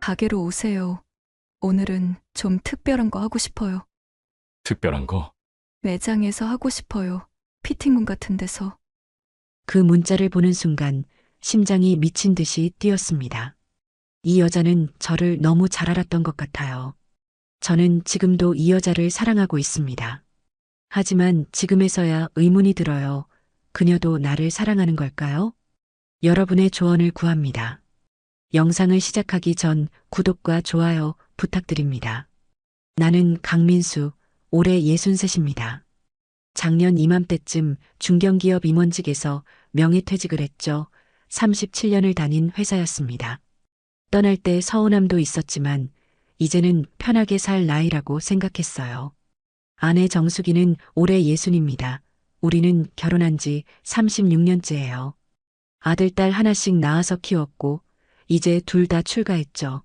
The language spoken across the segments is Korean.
가게로 오세요. 오늘은 좀 특별한 거 하고 싶어요. 특별한 거? 매장에서 하고 싶어요. 피팅룸 같은 데서. 그 문자를 보는 순간 심장이 미친 듯이 뛰었습니다. 이 여자는 저를 너무 잘 알았던 것 같아요. 저는 지금도 이 여자를 사랑하고 있습니다. 하지만 지금에서야 의문이 들어요. 그녀도 나를 사랑하는 걸까요? 여러분의 조언을 구합니다. 영상을 시작하기 전 구독과 좋아요 부탁드립니다. 나는 강민수, 올해 63입니다. 작년 이맘때쯤 중견기업 임원직에서 명예퇴직을 했죠. 37년을 다닌 회사였습니다. 떠날 때 서운함도 있었지만 이제는 편하게 살 나이라고 생각했어요. 아내 정수기는 올해 60입니다. 우리는 결혼한 지 36년째예요. 아들, 딸 하나씩 낳아서 키웠고 이제 둘 다 출가했죠.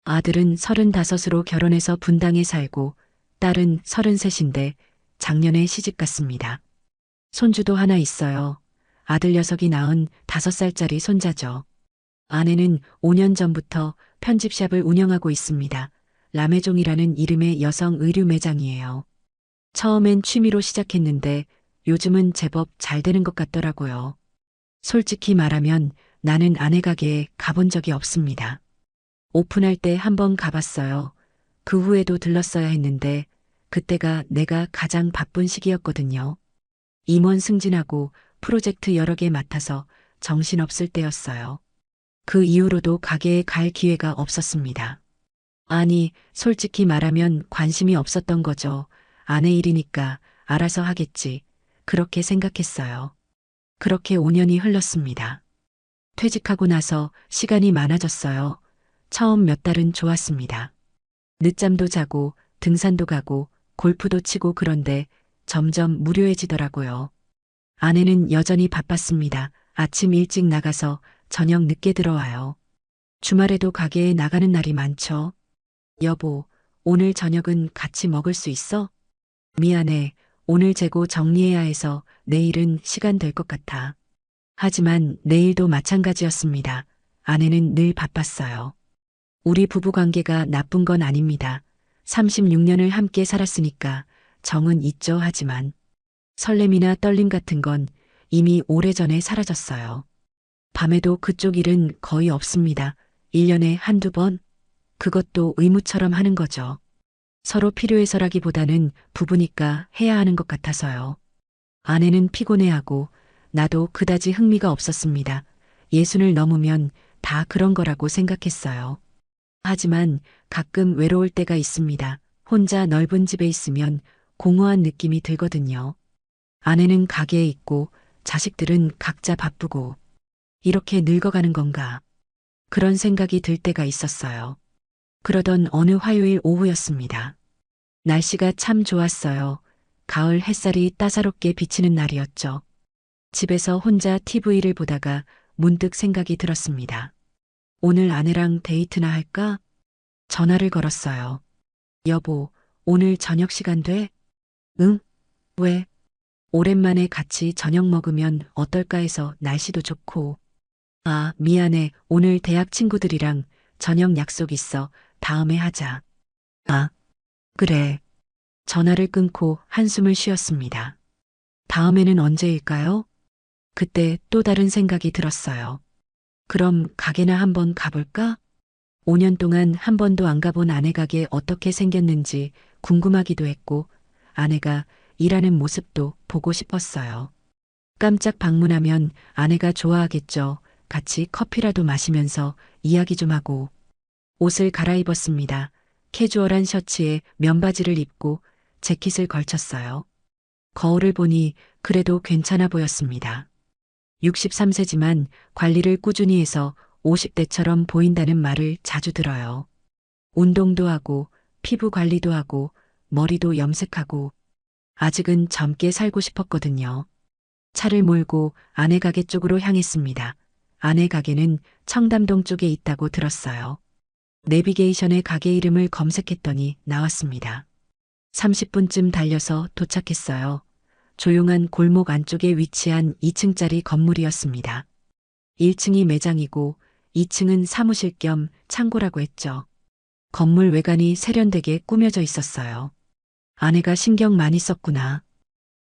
아들은 35으로 결혼해서 분당에 살고 딸은 33인데 작년에 시집갔습니다. 손주도 하나 있어요. 아들 녀석이 낳은 5살짜리 손자죠. 아내는 5년 전부터 편집샵을 운영하고 있습니다. 라메종이라는 이름의 여성 의류 매장이에요. 처음엔 취미로 시작했는데 요즘은 제법 잘 되는 것 같더라고요. 솔직히 말하면 나는 아내 가게에 가본 적이 없습니다. 오픈할 때 한번 가봤어요. 그 후에도 들렀어야 했는데 그때가 내가 가장 바쁜 시기였거든요. 임원 승진하고 프로젝트 여러 개 맡아서 정신없을 때였어요. 그 이후로도 가게에 갈 기회가 없었습니다. 아니, 솔직히 말하면 관심이 없었던 거죠. 아내 일이니까 알아서 하겠지. 그렇게 생각했어요. 그렇게 5년이 흘렀습니다. 퇴직하고 나서 시간이 많아졌어요. 처음 몇 달은 좋았습니다. 늦잠도 자고 등산도 가고 골프도 치고 그런데 점점 무료해지더라고요. 아내는 여전히 바빴습니다. 아침 일찍 나가서 저녁 늦게 들어와요. 주말에도 가게에 나가는 날이 많죠. 여보, 오늘 저녁은 같이 먹을 수 있어? 미안해. 오늘 재고 정리해야 해서 내일은 시간 될 것 같아. 하지만 내일도 마찬가지였습니다. 아내는 늘 바빴어요. 우리 부부 관계가 나쁜 건 아닙니다. 36년을 함께 살았으니까 정은 있죠. 하지만 설렘이나 떨림 같은 건 이미 오래전에 사라졌어요. 밤에도 그쪽 일은 거의 없습니다. 1년에 한두 번? 그것도 의무처럼 하는 거죠. 서로 필요해서라기보다는 부부니까 해야 하는 것 같아서요. 아내는 피곤해하고 나도 그다지 흥미가 없었습니다. 60을 넘으면 다 그런 거라고 생각했어요. 하지만 가끔 외로울 때가 있습니다. 혼자 넓은 집에 있으면 공허한 느낌이 들거든요. 아내는 가게에 있고 자식들은 각자 바쁘고 이렇게 늙어가는 건가? 그런 생각이 들 때가 있었어요. 그러던 어느 화요일 오후였습니다. 날씨가 참 좋았어요. 가을 햇살이 따사롭게 비치는 날이었죠. 집에서 혼자 TV를 보다가 문득 생각이 들었습니다. 오늘 아내랑 데이트나 할까? 전화를 걸었어요. 여보, 오늘 저녁 시간 돼? 응? 왜? 오랜만에 같이 저녁 먹으면 어떨까 해서 날씨도 좋고. 아, 미안해. 오늘 대학 친구들이랑 저녁 약속 있어. 다음에 하자. 아, 그래. 전화를 끊고 한숨을 쉬었습니다. 다음에는 언제일까요? 그때 또 다른 생각이 들었어요. 그럼 가게나 한번 가볼까? 5년 동안 한 번도 안 가본 아내 가게 어떻게 생겼는지 궁금하기도 했고 아내가 일하는 모습도 보고 싶었어요. 깜짝 방문하면 아내가 좋아하겠죠. 같이 커피라도 마시면서 이야기 좀 하고. 옷을 갈아입었습니다. 캐주얼한 셔츠에 면바지를 입고 재킷을 걸쳤어요. 거울을 보니 그래도 괜찮아 보였습니다. 63세지만 관리를 꾸준히 해서 50대처럼 보인다는 말을 자주 들어요. 운동도 하고 피부 관리도 하고 머리도 염색하고 아직은 젊게 살고 싶었거든요. 차를 몰고 아내 가게 쪽으로 향했습니다. 아내 가게는 청담동 쪽에 있다고 들었어요. 내비게이션에 가게 이름을 검색했더니 나왔습니다. 30분쯤 달려서 도착했어요. 조용한 골목 안쪽에 위치한 2층짜리 건물이었습니다. 1층이 매장이고 2층은 사무실 겸 창고라고 했죠. 건물 외관이 세련되게 꾸며져 있었어요. 아내가 신경 많이 썼구나.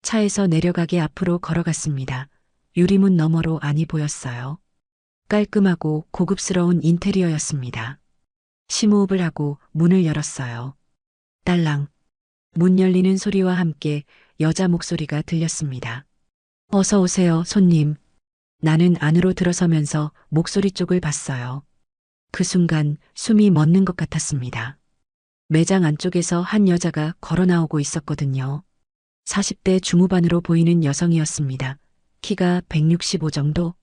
차에서 내려가게 앞으로 걸어갔습니다. 유리문 너머로 안이 보였어요. 깔끔하고 고급스러운 인테리어였습니다. 심호흡을 하고 문을 열었어요. 딸랑. 문 열리는 소리와 함께 여자 목소리가 들렸습니다. 어서 오세요, 손님. 나는 안으로 들어서면서 목소리 쪽을 봤어요. 그 순간 숨이 멎는 것 같았습니다. 매장 안쪽에서 한 여자가 걸어 나오고 있었거든요. 40대 중후반으로 보이는 여성이었습니다. 키가 165 정도?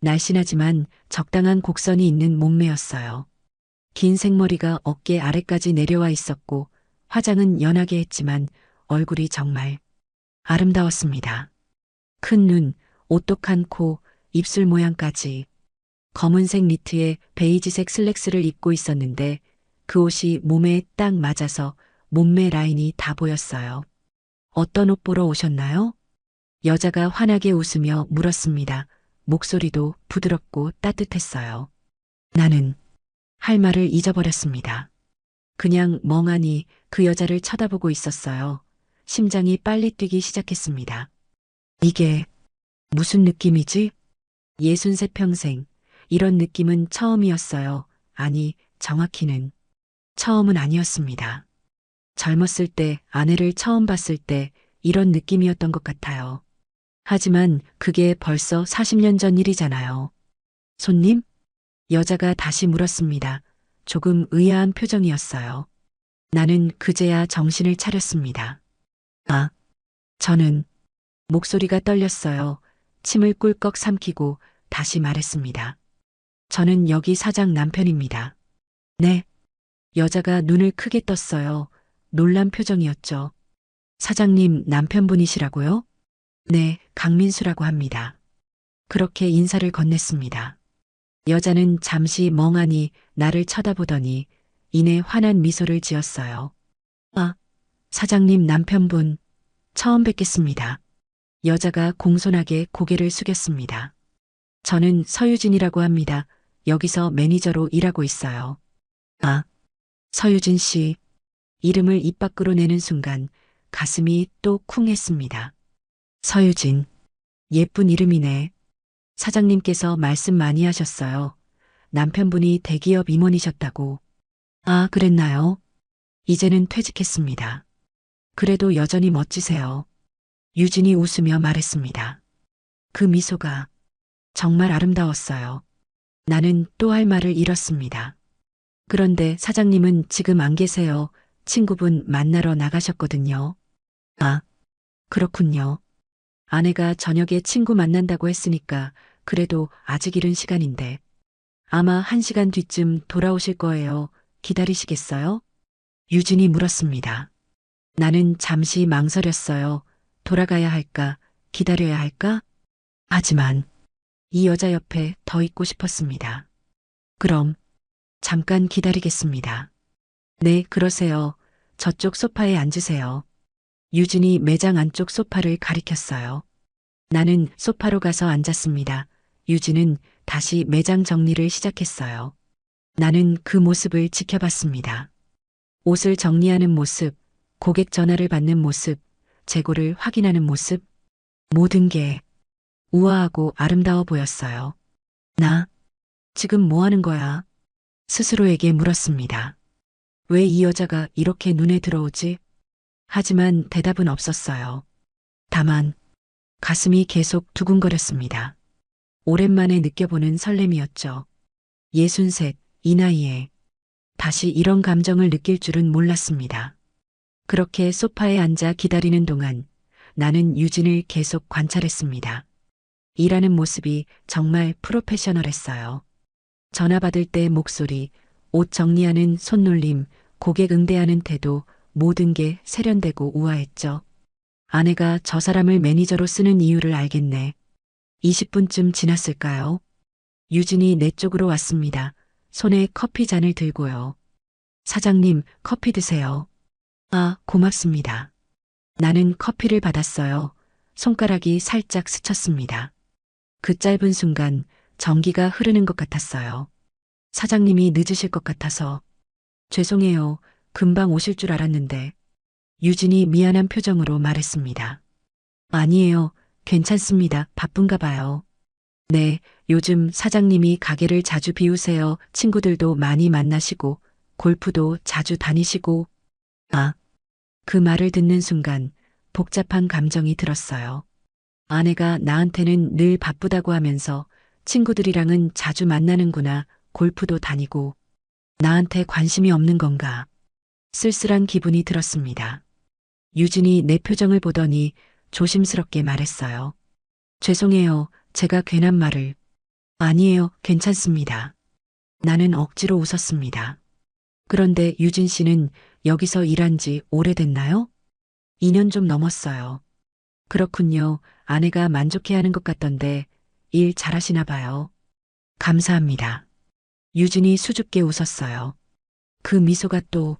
날씬하지만 적당한 곡선이 있는 몸매였어요. 긴 생머리가 어깨 아래까지 내려와 있었고 화장은 연하게 했지만 얼굴이 정말 아름다웠습니다. 큰 눈, 오똑한 코, 입술 모양까지. 검은색 니트에 베이지색 슬랙스를 입고 있었는데 그 옷이 몸에 딱 맞아서 몸매 라인이 다 보였어요. 어떤 옷 보러 오셨나요? 여자가 환하게 웃으며 물었습니다. 목소리도 부드럽고 따뜻했어요. 나는 할 말을 잊어버렸습니다. 그냥 멍하니 그 여자를 쳐다보고 있었어요. 심장이 빨리 뛰기 시작했습니다. 이게 무슨 느낌이지? 63평생. 이런 느낌은 처음이었어요. 아니, 정확히는 처음은 아니었습니다. 젊었을 때, 아내를 처음 봤을 때 이런 느낌이었던 것 같아요. 하지만 그게 벌써 40년 전 일이잖아요. 손님? 여자가 다시 물었습니다. 조금 의아한 표정이었어요. 나는 그제야 정신을 차렸습니다. 아, 저는 목소리가 떨렸어요. 침을 꿀꺽 삼키고 다시 말했습니다. 저는 여기 사장 남편입니다. 네. 여자가 눈을 크게 떴어요. 놀란 표정이었죠. 사장님 남편분이시라고요? 네, 강민수라고 합니다. 그렇게 인사를 건넸습니다. 여자는 잠시 멍하니 나를 쳐다보더니 이내 환한 미소를 지었어요. 아, 사장님 남편분, 처음 뵙겠습니다. 여자가 공손하게 고개를 숙였습니다. 저는 서유진이라고 합니다. 여기서 매니저로 일하고 있어요. 아, 서유진 씨. 이름을 입 밖으로 내는 순간 가슴이 또 쿵 했습니다. 서유진. 예쁜 이름이네. 사장님께서 말씀 많이 하셨어요. 남편분이 대기업 임원이셨다고. 아, 그랬나요? 이제는 퇴직했습니다. 그래도 여전히 멋지세요. 유진이 웃으며 말했습니다. 그 미소가 정말 아름다웠어요. 나는 또 할 말을 잃었습니다. 그런데 사장님은 지금 안 계세요. 친구분 만나러 나가셨거든요. 아, 그렇군요. 아내가 저녁에 친구 만난다고 했으니까 그래도 아직 이른 시간인데 아마 1시간 뒤쯤 돌아오실 거예요. 기다리시겠어요? 유진이 물었습니다. 나는 잠시 망설였어요. 돌아가야 할까? 기다려야 할까? 하지만 이 여자 옆에 더 있고 싶었습니다. 그럼 잠깐 기다리겠습니다. 네, 그러세요. 저쪽 소파에 앉으세요. 유진이 매장 안쪽 소파를 가리켰어요. 나는 소파로 가서 앉았습니다. 유진은 다시 매장 정리를 시작했어요. 나는 그 모습을 지켜봤습니다. 옷을 정리하는 모습, 고객 전화를 받는 모습, 재고를 확인하는 모습, 모든 게 우아하고 아름다워 보였어요. 나 지금 뭐 하는 거야? 스스로에게 물었습니다. 왜 이 여자가 이렇게 눈에 들어오지? 하지만 대답은 없었어요. 다만 가슴이 계속 두근거렸습니다. 오랜만에 느껴보는 설렘이었죠. 63, 이 나이에 다시 이런 감정을 느낄 줄은 몰랐습니다. 그렇게 소파에 앉아 기다리는 동안 나는 유진을 계속 관찰했습니다. 일하는 모습이 정말 프로페셔널했어요. 전화 받을 때 목소리, 옷 정리하는 손놀림, 고객 응대하는 태도, 모든 게 세련되고 우아했죠. 아내가 저 사람을 매니저로 쓰는 이유를 알겠네. 20분쯤 지났을까요? 유진이 내 쪽으로 왔습니다. 손에 커피 잔을 들고요. 사장님, 커피 드세요. 아, 고맙습니다. 나는 커피를 받았어요. 손가락이 살짝 스쳤습니다. 그 짧은 순간 전기가 흐르는 것 같았어요. 사장님이 늦으실 것 같아서. 죄송해요. 금방 오실 줄 알았는데. 유진이 미안한 표정으로 말했습니다. 아니에요. 괜찮습니다. 바쁜가 봐요. 네, 요즘 사장님이 가게를 자주 비우세요. 친구들도 많이 만나시고, 골프도 자주 다니시고. 아, 그 말을 듣는 순간 복잡한 감정이 들었어요. 아내가 나한테는 늘 바쁘다고 하면서 친구들이랑은 자주 만나는구나, 골프도 다니고. 나한테 관심이 없는 건가? 쓸쓸한 기분이 들었습니다. 유진이 내 표정을 보더니 조심스럽게 말했어요. 죄송해요. 제가 괜한 말을. 아니에요. 괜찮습니다. 나는 억지로 웃었습니다. 그런데 유진 씨는 여기서 일한 지 오래됐나요? 2년 좀 넘었어요. 그렇군요. 아내가 만족해하는 것 같던데 일 잘하시나 봐요. 감사합니다. 유진이 수줍게 웃었어요. 그 미소가 또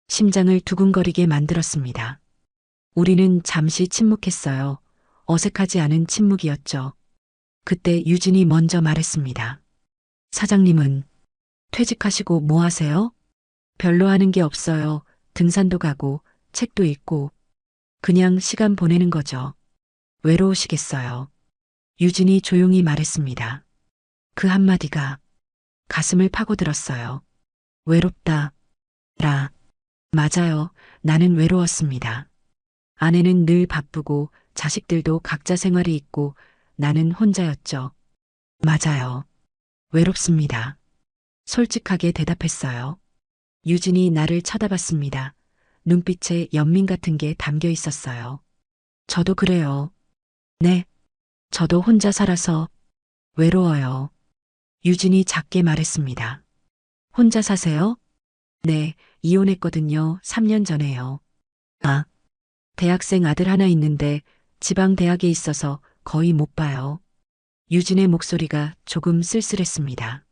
심장을 두근거리게 만들었습니다. 우리는 잠시 침묵했어요. 어색하지 않은 침묵이었죠. 그때 유진이 먼저 말했습니다. 사장님은 퇴직하시고 뭐 하세요? 별로 하는 게 없어요. 등산도 가고 책도 읽고 그냥 시간 보내는 거죠. 외로우시겠어요. 유진이 조용히 말했습니다. 그 한마디가 가슴을 파고들었어요. 외롭다. 라. 맞아요. 나는 외로웠습니다. 아내는 늘 바쁘고 자식들도 각자 생활이 있고 나는 혼자였죠. 맞아요. 외롭습니다. 솔직하게 대답했어요. 유진이 나를 쳐다봤습니다. 눈빛에 연민 같은 게 담겨 있었어요. 저도 그래요. 네. 저도 혼자 살아서 외로워요. 유진이 작게 말했습니다. 혼자 사세요? 네, 이혼했거든요. 3년 전에요. 아, 대학생 아들 하나 있는데 지방 대학에 있어서 거의 못 봐요. 유진의 목소리가 조금 쓸쓸했습니다.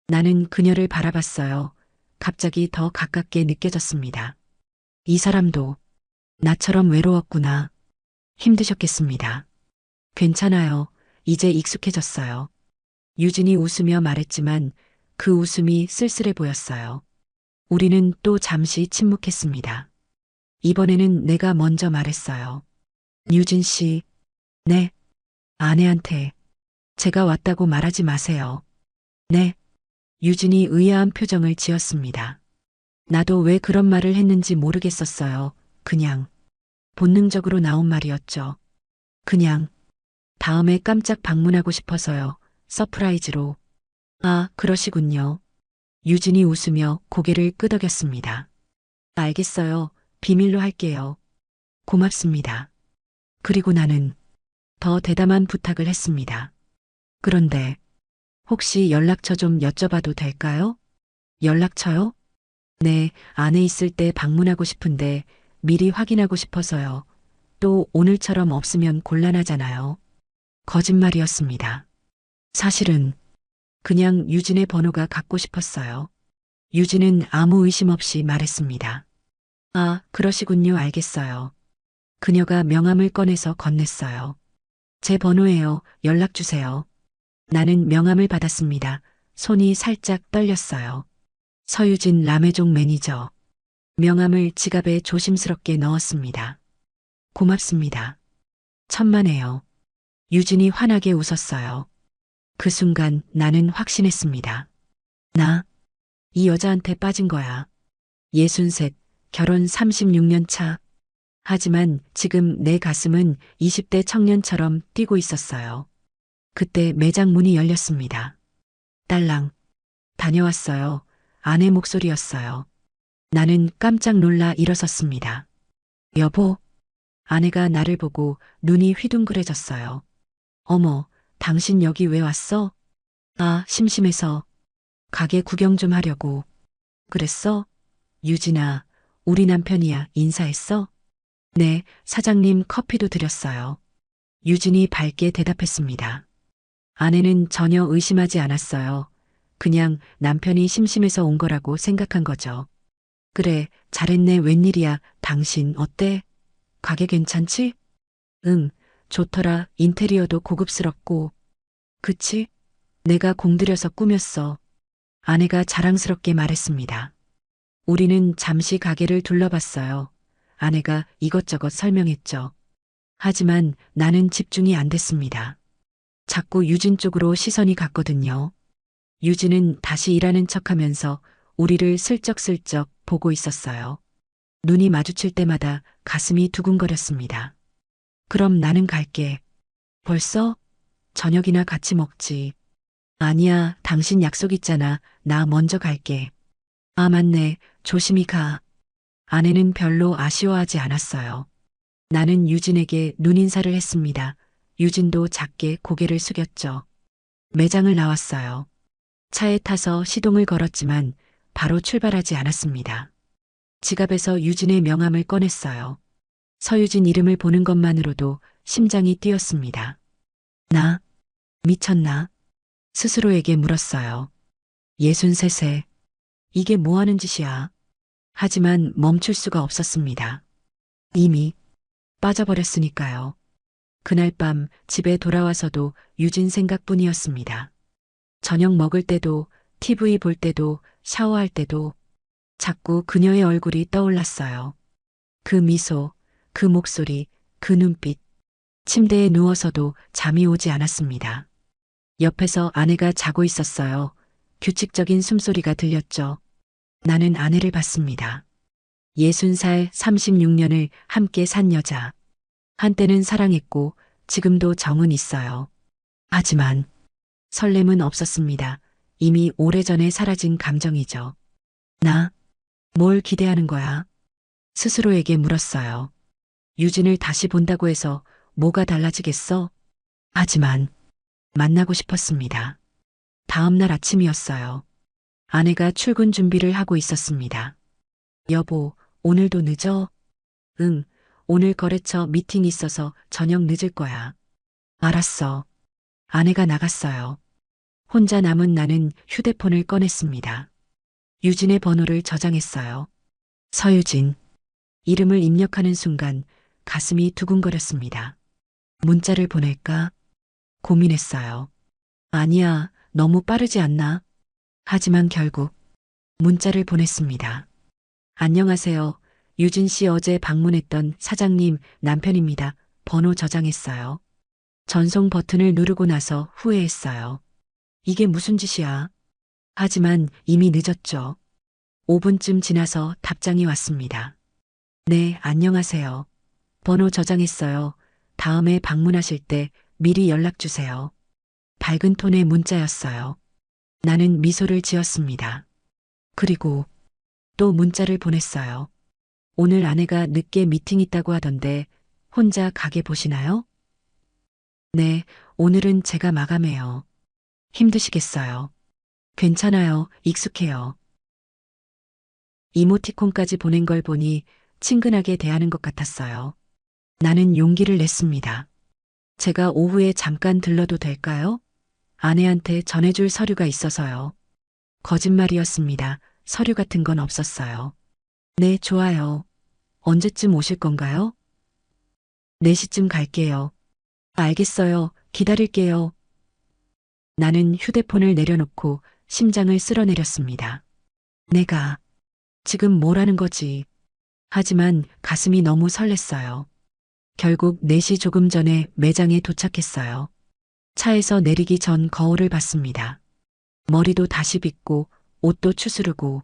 나는 그녀를 바라봤어요. 갑자기 더 가깝게 느껴졌습니다. 이 사람도 나처럼 외로웠구나. 힘드셨겠습니다. 괜찮아요. 이제 익숙해졌어요. 유진이 웃으며 말했지만 그 웃음이 쓸쓸해 보였어요. 우리는 또 잠시 침묵했습니다. 이번에는 내가 먼저 말했어요. 유진 씨, 네, 아내한테 제가 왔다고 말하지 마세요. 네, 유진이 의아한 표정을 지었습니다. 나도 왜 그런 말을 했는지 모르겠었어요. 그냥 본능적으로 나온 말이었죠. 그냥 다음에 깜짝 방문하고 싶어서요. 서프라이즈로. 아, 그러시군요. 유진이 웃으며 고개를 끄덕였습니다. 알겠어요. 비밀로 할게요. 고맙습니다. 그리고 나는 더 대담한 부탁을 했습니다. 그런데 혹시 연락처 좀 여쭤봐도 될까요? 연락처요? 네, 안에 있을 때 방문하고 싶은데 미리 확인하고 싶어서요. 또 오늘처럼 없으면 곤란하잖아요. 거짓말이었습니다. 사실은 그냥 유진의 번호가 갖고 싶었어요. 유진은 아무 의심 없이 말했습니다. 아, 그러시군요. 알겠어요. 그녀가 명함을 꺼내서 건넸어요. 제 번호예요. 연락 주세요. 나는 명함을 받았습니다. 손이 살짝 떨렸어요. 서유진 라메종 매니저. 명함을 지갑에 조심스럽게 넣었습니다. 고맙습니다. 천만에요. 유진이 환하게 웃었어요. 그 순간 나는 확신했습니다. 나, 이 여자한테 빠진 거야. 63, 결혼 36년 차. 하지만 지금 내 가슴은 20대 청년처럼 뛰고 있었어요. 그때 매장 문이 열렸습니다. 딸랑, 다녀왔어요. 아내 목소리였어요. 나는 깜짝 놀라 일어섰습니다. 여보, 아내가 나를 보고 눈이 휘둥그레졌어요. 어머, 당신 여기 왜 왔어? 아, 심심해서. 가게 구경 좀 하려고. 그랬어? 유진아, 우리 남편이야. 인사했어? 네, 사장님 커피도 드렸어요. 유진이 밝게 대답했습니다. 아내는 전혀 의심하지 않았어요. 그냥 남편이 심심해서 온 거라고 생각한 거죠. 그래, 잘했네. 웬일이야. 당신 어때? 가게 괜찮지? 응, 좋더라. 인테리어도 고급스럽고. 그치? 내가 공들여서 꾸몄어. 아내가 자랑스럽게 말했습니다. 우리는 잠시 가게를 둘러봤어요. 아내가 이것저것 설명했죠. 하지만 나는 집중이 안 됐습니다. 자꾸 유진 쪽으로 시선이 갔거든요. 유진은 다시 일하는 척하면서 우리를 슬쩍슬쩍 보고 있었어요. 눈이 마주칠 때마다 가슴이 두근거렸습니다. 그럼 나는 갈게. 벌써? 저녁이나 같이 먹지. 아니야, 당신 약속 있잖아. 나 먼저 갈게. 아, 맞네. 조심히 가. 아내는 별로 아쉬워하지 않았어요. 나는 유진에게 눈인사를 했습니다. 유진도 작게 고개를 숙였죠. 매장을 나왔어요. 차에 타서 시동을 걸었지만 바로 출발하지 않았습니다. 지갑에서 유진의 명함을 꺼냈어요. 서유진 이름을 보는 것만으로도 심장이 뛰었습니다. 나 미쳤나? 스스로에게 물었어요. 63세. 이게 뭐 하는 짓이야? 하지만 멈출 수가 없었습니다. 이미 빠져버렸으니까요. 그날 밤 집에 돌아와서도 유진 생각뿐이었습니다. 저녁 먹을 때도, TV 볼 때도, 샤워할 때도 자꾸 그녀의 얼굴이 떠올랐어요. 그 미소, 그 목소리, 그 눈빛. 침대에 누워서도 잠이 오지 않았습니다. 옆에서 아내가 자고 있었어요. 규칙적인 숨소리가 들렸죠. 나는 아내를 봤습니다. 60살 36년을 함께 산 여자. 한때는 사랑했고 지금도 정은 있어요. 하지만 설렘은 없었습니다. 이미 오래전에 사라진 감정이죠. 나, 뭘 기대하는 거야? 스스로에게 물었어요. 유진을 다시 본다고 해서 뭐가 달라지겠어? 하지만 만나고 싶었습니다. 다음 날 아침이었어요. 아내가 출근 준비를 하고 있었습니다. 여보, 오늘도 늦어? 응, 오늘 거래처 미팅 있어서 저녁 늦을 거야. 알았어. 아내가 나갔어요. 혼자 남은 나는 휴대폰을 꺼냈습니다. 유진의 번호를 저장했어요. 서유진. 이름을 입력하는 순간 가슴이 두근거렸습니다. 문자를 보낼까? 고민했어요. 아니야, 너무 빠르지 않나? 하지만 결국 문자를 보냈습니다. 안녕하세요. 유진 씨 어제 방문했던 사장님 남편입니다. 번호 저장했어요. 전송 버튼을 누르고 나서 후회했어요. 이게 무슨 짓이야? 하지만 이미 늦었죠. 5분쯤 지나서 답장이 왔습니다. 네, 안녕하세요. 번호 저장했어요. 다음에 방문하실 때 미리 연락 주세요. 밝은 톤의 문자였어요. 나는 미소를 지었습니다. 그리고 또 문자를 보냈어요. 오늘 아내가 늦게 미팅 있다고 하던데 혼자 가게 보시나요? 네, 오늘은 제가 마감해요. 힘드시겠어요? 괜찮아요. 익숙해요. 이모티콘까지 보낸 걸 보니 친근하게 대하는 것 같았어요. 나는 용기를 냈습니다. 제가 오후에 잠깐 들러도 될까요? 아내한테 전해줄 서류가 있어서요. 거짓말이었습니다. 서류 같은 건 없었어요. 네, 좋아요. 언제쯤 오실 건가요? 4시쯤 갈게요. 알겠어요. 기다릴게요. 나는 휴대폰을 내려놓고 심장을 쓸어내렸습니다. 내가 지금 뭘 하는 거지? 하지만 가슴이 너무 설렜어요. 결국 4시 조금 전에 매장에 도착했어요. 차에서 내리기 전 거울을 봤습니다. 머리도 다시 빗고 옷도 추스르고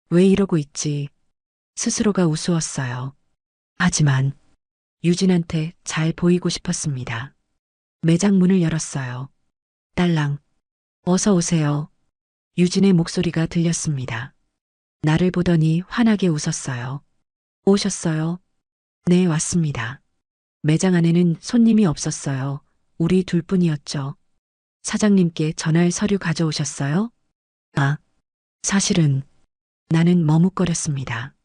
왜 이러고 있지? 스스로가 우스웠어요. 하지만 유진한테 잘 보이고 싶었습니다. 매장 문을 열었어요. 딸랑, 어서 오세요. 유진의 목소리가 들렸습니다. 나를 보더니 환하게 웃었어요. 오셨어요? 네, 왔습니다. 매장 안에는 손님이 없었어요. 우리 둘뿐이었죠. 사장님께 전할 서류 가져오셨어요? 아, 사실은 나는 머뭇거렸습니다.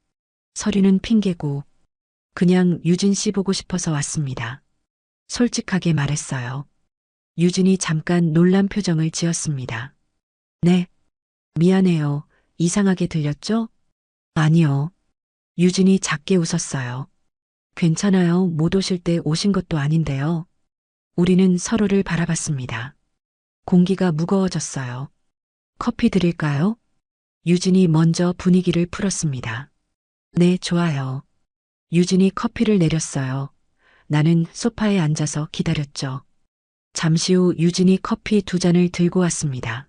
서류는 핑계고 그냥 유진 씨 보고 싶어서 왔습니다. 솔직하게 말했어요. 유진이 잠깐 놀란 표정을 지었습니다. 네, 미안해요. 이상하게 들렸죠? 아니요. 유진이 작게 웃었어요. 괜찮아요. 못 오실 때 오신 것도 아닌데요. 우리는 서로를 바라봤습니다. 공기가 무거워졌어요. 커피 드릴까요? 유진이 먼저 분위기를 풀었습니다. 네, 좋아요. 유진이 커피를 내렸어요. 나는 소파에 앉아서 기다렸죠. 잠시 후 유진이 커피 2잔을 들고 왔습니다.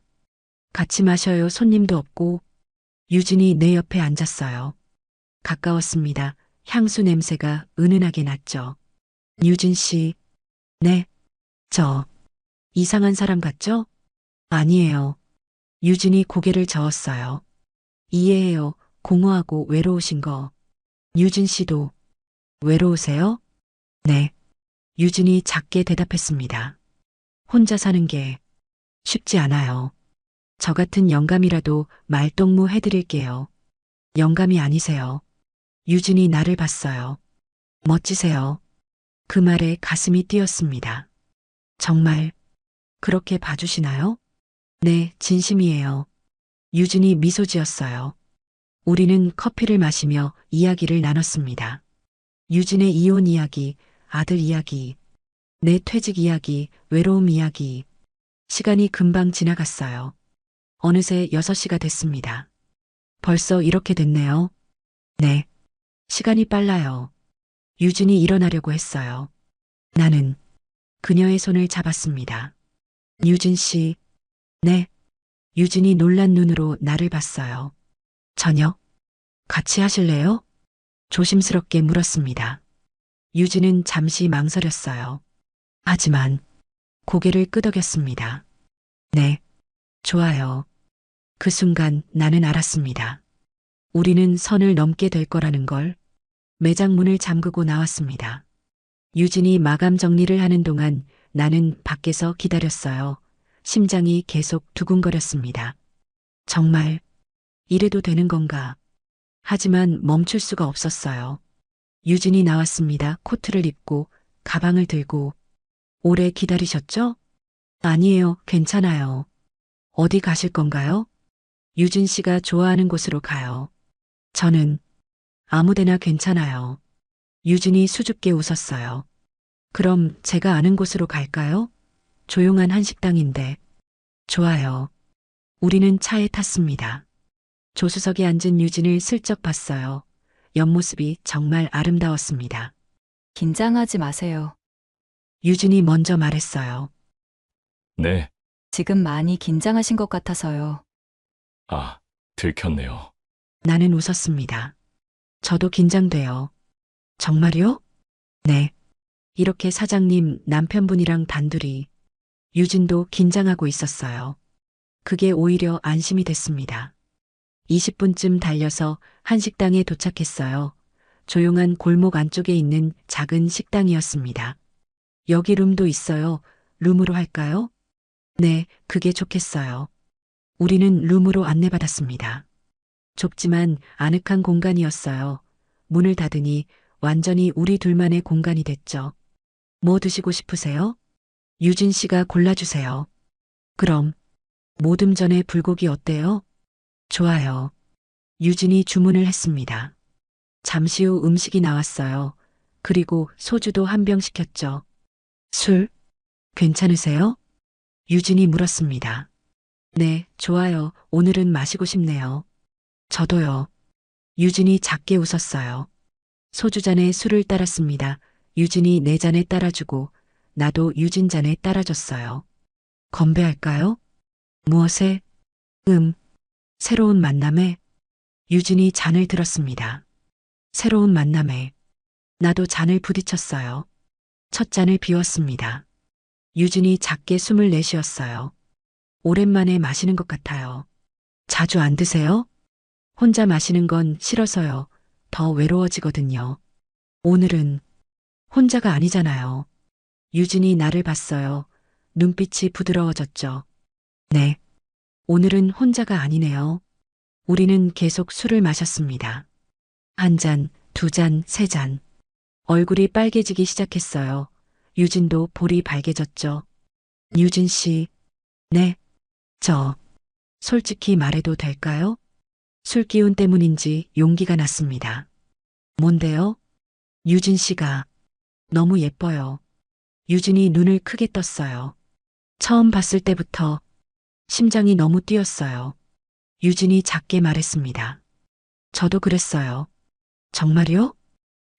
같이 마셔요. 손님도 없고. 유진이 내 옆에 앉았어요. 가까웠습니다. 향수 냄새가 은은하게 났죠. 유진 씨. 네. 저. 이상한 사람 같죠? 아니에요. 유진이 고개를 저었어요. 이해해요. 공허하고 외로우신 거. 유진 씨도 외로우세요? 네. 유진이 작게 대답했습니다. 혼자 사는 게 쉽지 않아요. 저 같은 영감이라도 말동무 해드릴게요. 영감이 아니세요. 유진이 나를 봤어요. 멋지세요. 그 말에 가슴이 뛰었습니다. 정말 그렇게 봐주시나요? 네, 진심이에요. 유진이 미소 지었어요. 우리는 커피를 마시며 이야기를 나눴습니다. 유진의 이혼 이야기, 아들 이야기, 내 퇴직 이야기, 외로움 이야기. 시간이 금방 지나갔어요. 어느새 6시가 됐습니다. 벌써 이렇게 됐네요. 네. 시간이 빨라요. 유진이 일어나려고 했어요. 나는 그녀의 손을 잡았습니다. 유진 씨. 네. 유진이 놀란 눈으로 나를 봤어요. 저녁? 같이 하실래요? 조심스럽게 물었습니다. 유진은 잠시 망설였어요. 하지만 고개를 끄덕였습니다. 네. 좋아요. 그 순간 나는 알았습니다. 우리는 선을 넘게 될 거라는 걸. 매장 문을 잠그고 나왔습니다. 유진이 마감 정리를 하는 동안 나는 밖에서 기다렸어요. 심장이 계속 두근거렸습니다. 정말 이래도 되는 건가? 하지만 멈출 수가 없었어요. 유진이 나왔습니다. 코트를 입고 가방을 들고. 오래 기다리셨죠? 아니에요. 괜찮아요. 어디 가실 건가요? 유진 씨가 좋아하는 곳으로 가요. 저는 아무데나 괜찮아요. 유진이 수줍게 웃었어요. 그럼 제가 아는 곳으로 갈까요? 조용한 한식당인데. 좋아요. 우리는 차에 탔습니다. 조수석에 앉은 유진을 슬쩍 봤어요. 옆모습이 정말 아름다웠습니다. 긴장하지 마세요. 유진이 먼저 말했어요. 네. 지금 많이 긴장하신 것 같아서요. 아, 들켰네요. 나는 웃었습니다. 저도 긴장돼요. 정말요? 네. 이렇게 사장님 남편분이랑 단둘이. 유진도 긴장하고 있었어요. 그게 오히려 안심이 됐습니다. 20분쯤 달려서 한식당에 도착했어요. 조용한 골목 안쪽에 있는 작은 식당이었습니다. 여기 룸도 있어요. 룸으로 할까요? 네, 그게 좋겠어요. 우리는 룸으로 안내받았습니다. 좁지만 아늑한 공간이었어요. 문을 닫으니 완전히 우리 둘만의 공간이 됐죠. 뭐 드시고 싶으세요? 유진 씨가 골라주세요. 그럼 모듬 전에 불고기 어때요? 좋아요. 유진이 주문을 했습니다. 잠시 후 음식이 나왔어요. 그리고 소주도 한 병 시켰죠. 술? 괜찮으세요? 유진이 물었습니다. 네, 좋아요. 오늘은 마시고 싶네요. 저도요. 유진이 작게 웃었어요. 소주잔에 술을 따랐습니다. 유진이 내 잔에 따라주고 나도 유진 잔에 따라줬어요. 건배할까요? 무엇에? 새로운 만남에? 유진이 잔을 들었습니다. 새로운 만남에. 나도 잔을 부딪혔어요. 첫 잔을 비웠습니다. 유진이 작게 숨을 내쉬었어요. 오랜만에 마시는 것 같아요. 자주 안 드세요? 혼자 마시는 건 싫어서요. 더 외로워지거든요. 오늘은 혼자가 아니잖아요. 유진이 나를 봤어요. 눈빛이 부드러워졌죠. 네. 오늘은 혼자가 아니네요. 우리는 계속 술을 마셨습니다. 한 잔, 2잔, 3잔. 얼굴이 빨개지기 시작했어요. 유진도 볼이 밝아졌죠. 유진 씨. 네. 저. 솔직히 말해도 될까요? 술 기운 때문인지 용기가 났습니다. 뭔데요? 유진 씨가 너무 예뻐요. 유진이 눈을 크게 떴어요. 처음 봤을 때부터 심장이 너무 뛰었어요. 유진이 작게 말했습니다. 저도 그랬어요. 정말요?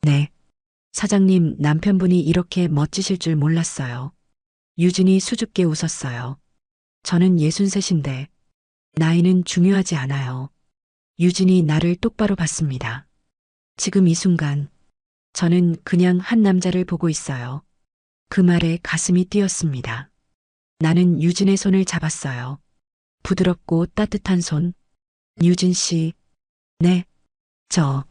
네. 사장님, 남편분이 이렇게 멋지실 줄 몰랐어요. 유진이 수줍게 웃었어요. 저는 63인데 나이는 중요하지 않아요. 유진이 나를 똑바로 봤습니다. 지금 이 순간 저는 그냥 한 남자를 보고 있어요. 그 말에 가슴이 뛰었습니다. 나는 유진의 손을 잡았어요. 부드럽고 따뜻한 손. 유진 씨, 네, 저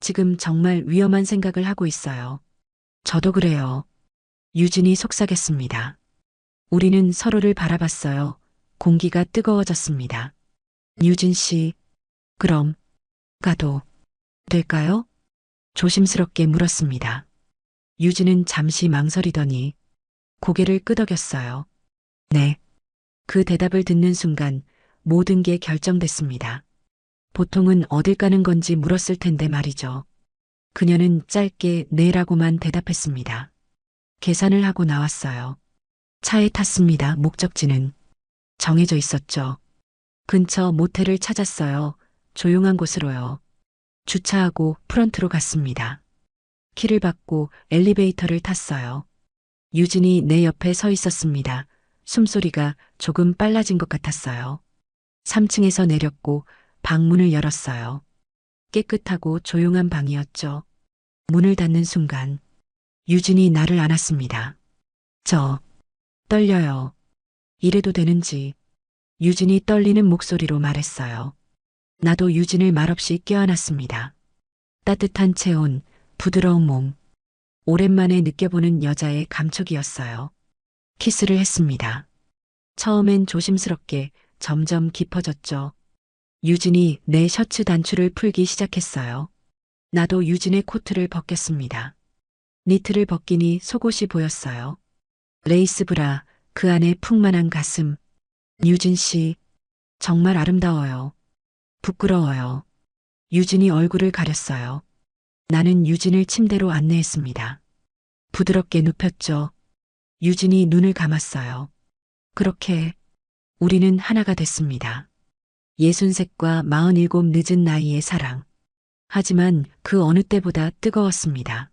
지금 정말 위험한 생각을 하고 있어요. 저도 그래요. 유진이 속삭였습니다. 우리는 서로를 바라봤어요. 공기가 뜨거워졌습니다. 유진 씨, 그럼 가도 될까요? 조심스럽게 물었습니다. 유진은 잠시 망설이더니 고개를 끄덕였어요. 네. 그 대답을 듣는 순간 모든 게 결정됐습니다. 보통은 어딜 가는 건지 물었을 텐데 말이죠. 그녀는 짧게 네라고만 대답했습니다. 계산을 하고 나왔어요. 차에 탔습니다. 목적지는 정해져 있었죠. 근처 모텔을 찾았어요. 조용한 곳으로요. 주차하고 프런트로 갔습니다. 키를 받고 엘리베이터를 탔어요. 유진이 내 옆에 서 있었습니다. 숨소리가 조금 빨라진 것 같았어요. 3층에서 내렸고 방문을 열었어요. 깨끗하고 조용한 방이었죠. 문을 닫는 순간 유진이 나를 안았습니다. 저 떨려요. 이래도 되는지. 유진이 떨리는 목소리로 말했어요. 나도 유진을 말없이 껴안았습니다. 따뜻한 체온, 부드러운 몸. 오랜만에 느껴보는 여자의 감촉이었어요. 키스를 했습니다. 처음엔 조심스럽게 점점 깊어졌죠. 유진이 내 셔츠 단추를 풀기 시작했어요. 나도 유진의 코트를 벗겼습니다. 니트를 벗기니 속옷이 보였어요. 레이스 브라, 그 안에 풍만한 가슴. 유진 씨, 정말 아름다워요. 부끄러워요. 유진이 얼굴을 가렸어요. 나는 유진을 침대로 안내했습니다. 부드럽게 눕혔죠. 유진이 눈을 감았어요. 그렇게 우리는 하나가 됐습니다. 63과 47 늦은 나이의 사랑. 하지만 그 어느 때보다 뜨거웠습니다.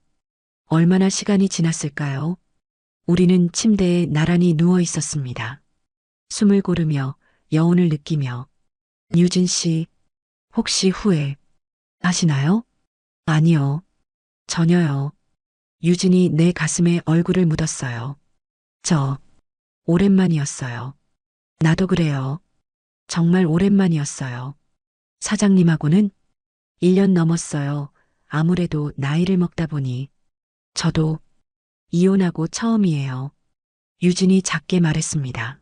얼마나 시간이 지났을까요? 우리는 침대에 나란히 누워 있었습니다. 숨을 고르며 여운을 느끼며. 유진 씨, 혹시 후회 하시나요? 아니요. 전혀요. 유진이 내 가슴에 얼굴을 묻었어요. 저 오랜만이었어요. 나도 그래요. 정말 오랜만이었어요. 사장님하고는 1년 넘었어요. 아무래도 나이를 먹다 보니. 저도 이혼하고 처음이에요. 유진이 작게 말했습니다.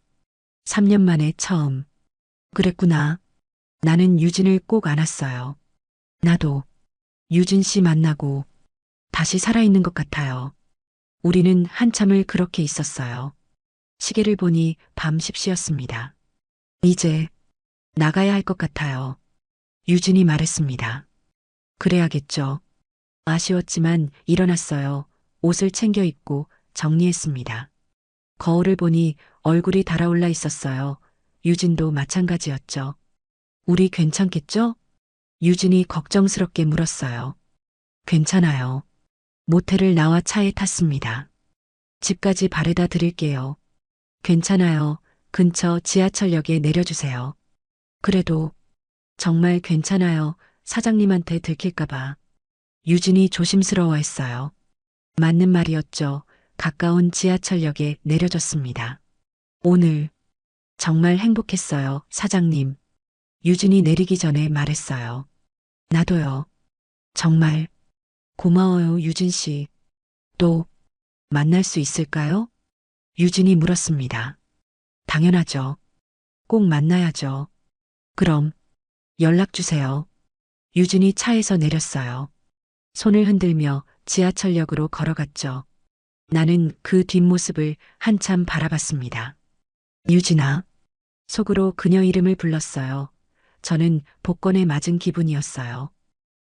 3년 만에 처음. 그랬구나. 나는 유진을 꼭 안았어요. 나도 유진 씨 만나고 다시 살아있는 것 같아요. 우리는 한참을 그렇게 있었어요. 시계를 보니 밤 10시였습니다. 이제 나가야 할 것 같아요. 유진이 말했습니다. 그래야겠죠. 아쉬웠지만 일어났어요. 옷을 챙겨 입고 정리했습니다. 거울을 보니 얼굴이 달아올라 있었어요. 유진도 마찬가지였죠. 우리 괜찮겠죠? 유진이 걱정스럽게 물었어요. 괜찮아요. 모텔을 나와 차에 탔습니다. 집까지 바래다 드릴게요. 괜찮아요. 근처 지하철역에 내려주세요. 그래도 정말 괜찮아요. 사장님한테 들킬까봐. 유진이 조심스러워했어요. 맞는 말이었죠. 가까운 지하철역에 내려줬습니다. 오늘 정말 행복했어요, 사장님. 유진이 내리기 전에 말했어요. 나도요. 정말 고마워요, 유진 씨. 또 만날 수 있을까요? 유진이 물었습니다. 당연하죠. 꼭 만나야죠. 그럼 연락 주세요. 유진이 차에서 내렸어요. 손을 흔들며 지하철역으로 걸어갔죠. 나는 그 뒷모습을 한참 바라봤습니다. 유진아. 속으로 그녀 이름을 불렀어요. 저는 복권에 맞은 기분이었어요.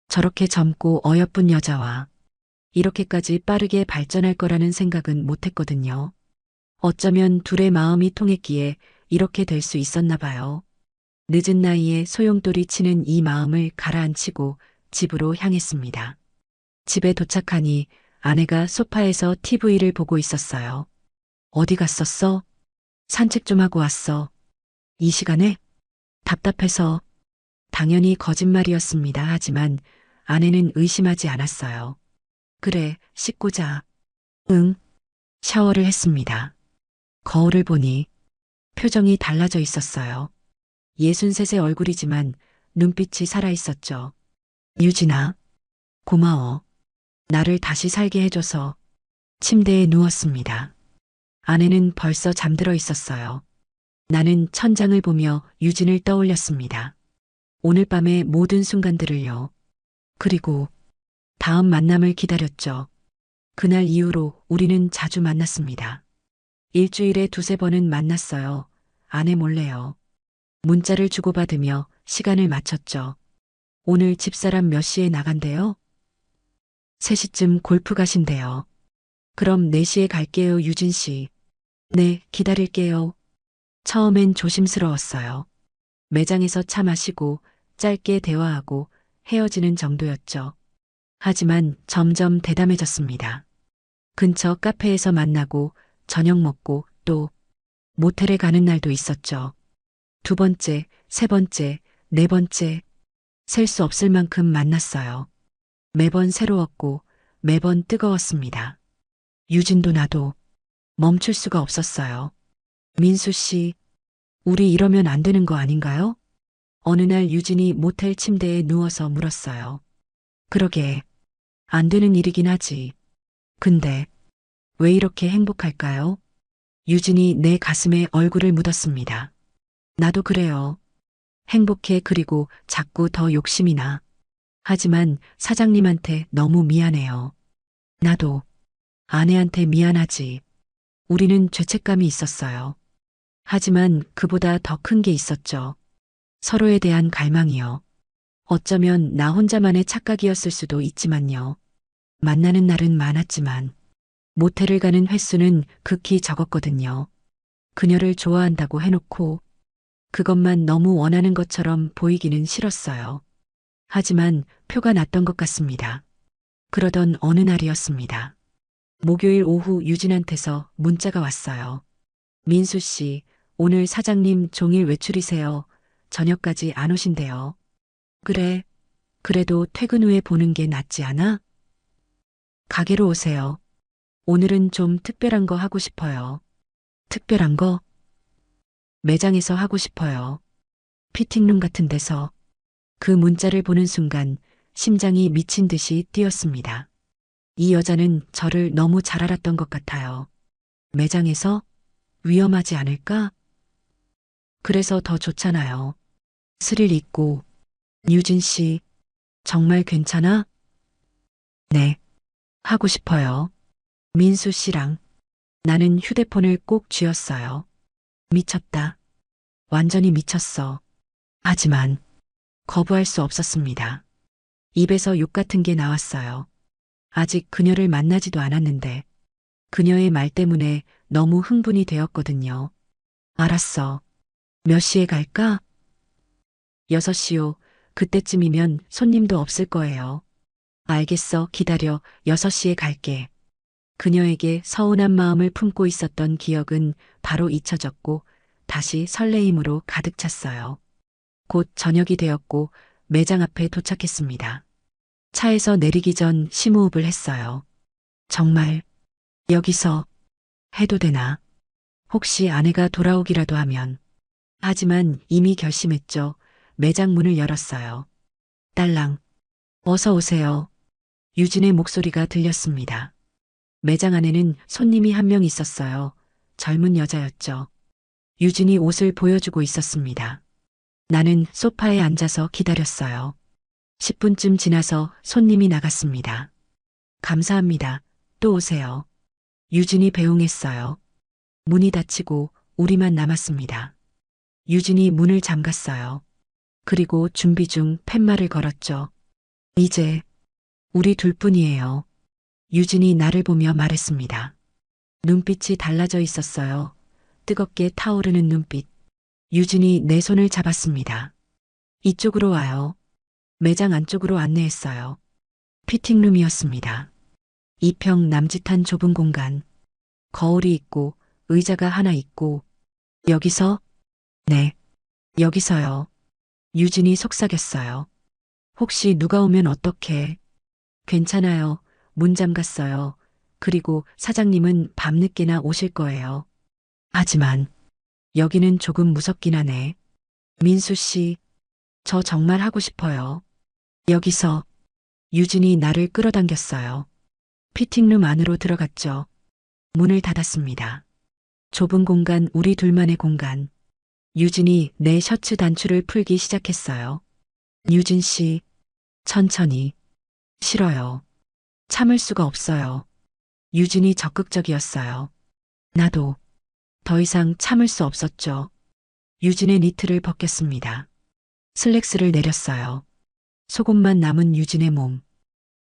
저렇게 젊고 어여쁜 여자와 이렇게까지 빠르게 발전할 거라는 생각은 못했거든요. 어쩌면 둘의 마음이 통했기에 이렇게 될 수 있었나 봐요. 늦은 나이에 소용돌이 치는 이 마음을 가라앉히고 집으로 향했습니다. 집에 도착하니 아내가 소파에서 TV를 보고 있었어요. 어디 갔었어? 산책 좀 하고 왔어. 이 시간에? 답답해서. 당연히 거짓말이었습니다. 하지만 아내는 의심하지 않았어요. 그래, 씻고 자. 응. 샤워를 했습니다. 거울을 보니 표정이 달라져 있었어요. 63세 얼굴이지만 눈빛이 살아있었죠. 유진아, 고마워. 나를 다시 살게 해줘서. 침대에 누웠습니다. 아내는 벌써 잠들어 있었어요. 나는 천장을 보며 유진을 떠올렸습니다. 오늘 밤의 모든 순간들을요. 그리고 다음 만남을 기다렸죠. 그날 이후로 우리는 자주 만났습니다. 일주일에 두세 번은 만났어요. 아내 몰래요. 문자를 주고받으며 시간을 맞췄죠. 오늘 집사람 몇 시에 나간대요? 3시쯤 골프 가신대요. 그럼 4시에 갈게요, 유진 씨. 네, 기다릴게요. 처음엔 조심스러웠어요. 매장에서 차 마시고 짧게 대화하고 헤어지는 정도였죠. 하지만 점점 대담해졌습니다. 근처 카페에서 만나고 저녁 먹고 또 모텔에 가는 날도 있었죠. 2번째, 3번째, 4번째, 셀 수 없을 만큼 만났어요. 매번 새로웠고 매번 뜨거웠습니다. 유진도 나도 멈출 수가 없었어요. 민수 씨, 우리 이러면 안 되는 거 아닌가요? 어느 날 유진이 모텔 침대에 누워서 물었어요. 그러게, 안 되는 일이긴 하지. 근데 왜 이렇게 행복할까요? 유진이 내 가슴에 얼굴을 묻었습니다. 나도 그래요. 행복해. 그리고 자꾸 더 욕심이 나. 하지만 사장님한테 너무 미안해요. 나도 아내한테 미안하지. 우리는 죄책감이 있었어요. 하지만 그보다 더 큰 게 있었죠. 서로에 대한 갈망이요. 어쩌면 나 혼자만의 착각이었을 수도 있지만요. 만나는 날은 많았지만 모텔을 가는 횟수는 극히 적었거든요. 그녀를 좋아한다고 해놓고 그것만 너무 원하는 것처럼 보이기는 싫었어요. 하지만 표가 났던 것 같습니다. 그러던 어느 날이었습니다. 목요일 오후 유진한테서 문자가 왔어요. 민수 씨, 오늘 사장님 종일 외출이세요. 저녁까지 안 오신대요. 그래, 그래도 퇴근 후에 보는 게 낫지 않아? 가게로 오세요. 오늘은 좀 특별한 거 하고 싶어요. 특별한 거? 매장에서 하고 싶어요. 피팅룸 같은 데서. 그 문자를 보는 순간 심장이 미친 듯이 뛰었습니다. 이 여자는 저를 너무 잘 알았던 것 같아요. 매장에서? 위험하지 않을까? 그래서 더 좋잖아요. 스릴 있고. 유진 씨, 정말 괜찮아? 네. 하고 싶어요. 민수 씨랑. 나는 휴대폰을 꼭 쥐었어요. 미쳤다. 완전히 미쳤어. 하지만 거부할 수 없었습니다. 입에서 욕 같은 게 나왔어요. 아직 그녀를 만나지도 않았는데 그녀의 말 때문에 너무 흥분이 되었거든요. 알았어. 몇 시에 갈까? 6시요. 그때쯤이면 손님도 없을 거예요. 알겠어. 기다려. 6시에 갈게. 그녀에게 서운한 마음을 품고 있었던 기억은 바로 잊혀졌고 다시 설레임으로 가득 찼어요. 곧 저녁이 되었고 매장 앞에 도착했습니다. 차에서 내리기 전 심호흡을 했어요. 정말 여기서 해도 되나? 혹시 아내가 돌아오기라도 하면. 하지만 이미 결심했죠. 매장 문을 열었어요. 딸랑, 어서 오세요. 유진의 목소리가 들렸습니다. 매장 안에는 손님이 한 명 있었어요. 젊은 여자였죠. 유진이 옷을 보여주고 있었습니다. 나는 소파에 앉아서 기다렸어요. 10분쯤 지나서 손님이 나갔습니다. 감사합니다. 또 오세요. 유진이 배웅했어요. 문이 닫히고 우리만 남았습니다. 유진이 문을 잠갔어요. 그리고 준비 중 팻말을 걸었죠. 이제 우리 둘뿐이에요. 유진이 나를 보며 말했습니다. 눈빛이 달라져 있었어요. 뜨겁게 타오르는 눈빛. 유진이 내 손을 잡았습니다. 이쪽으로 와요. 매장 안쪽으로 안내했어요. 피팅룸이었습니다. 2평 남짓한 좁은 공간. 거울이 있고 의자가 하나 있고 여기서? 네. 여기서요. 유진이 속삭였어요. 혹시 누가 오면 어떡해? 괜찮아요. 문 잠갔어요. 그리고 사장님은 밤늦게나 오실 거예요. 하지만 여기는 조금 무섭긴 하네. 민수 씨, 저 정말 하고 싶어요. 여기서 유진이 나를 끌어당겼어요. 피팅룸 안으로 들어갔죠. 문을 닫았습니다. 좁은 공간, 우리 둘만의 공간. 유진이 내 셔츠 단추를 풀기 시작했어요. 유진 씨, 천천히. 싫어요. 참을 수가 없어요. 유진이 적극적이었어요. 나도 더 이상 참을 수 없었죠. 유진의 니트를 벗겼습니다. 슬랙스를 내렸어요. 속옷만 남은 유진의 몸.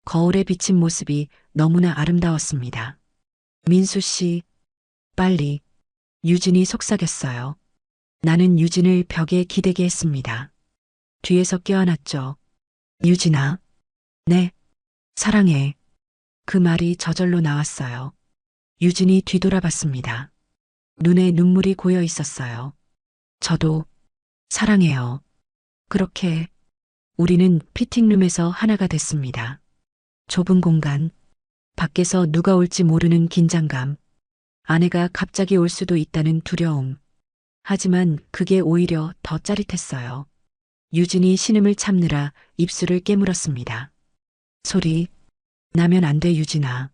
거울에 비친 모습이 너무나 아름다웠습니다. 민수 씨, 빨리. 유진이 속삭였어요. 나는 유진을 벽에 기대게 했습니다. 뒤에서 껴안았죠. 유진아. 네. 사랑해. 그 말이 저절로 나왔어요. 유진이 뒤돌아봤습니다. 눈에 눈물이 고여 있었어요. 저도 사랑해요. 그렇게 우리는 피팅룸에서 하나가 됐습니다. 좁은 공간, 밖에서 누가 올지 모르는 긴장감, 아내가 갑자기 올 수도 있다는 두려움. 하지만 그게 오히려 더 짜릿했어요. 유진이 신음을 참느라 입술을 깨물었습니다. 소리 나면 안 돼, 유진아.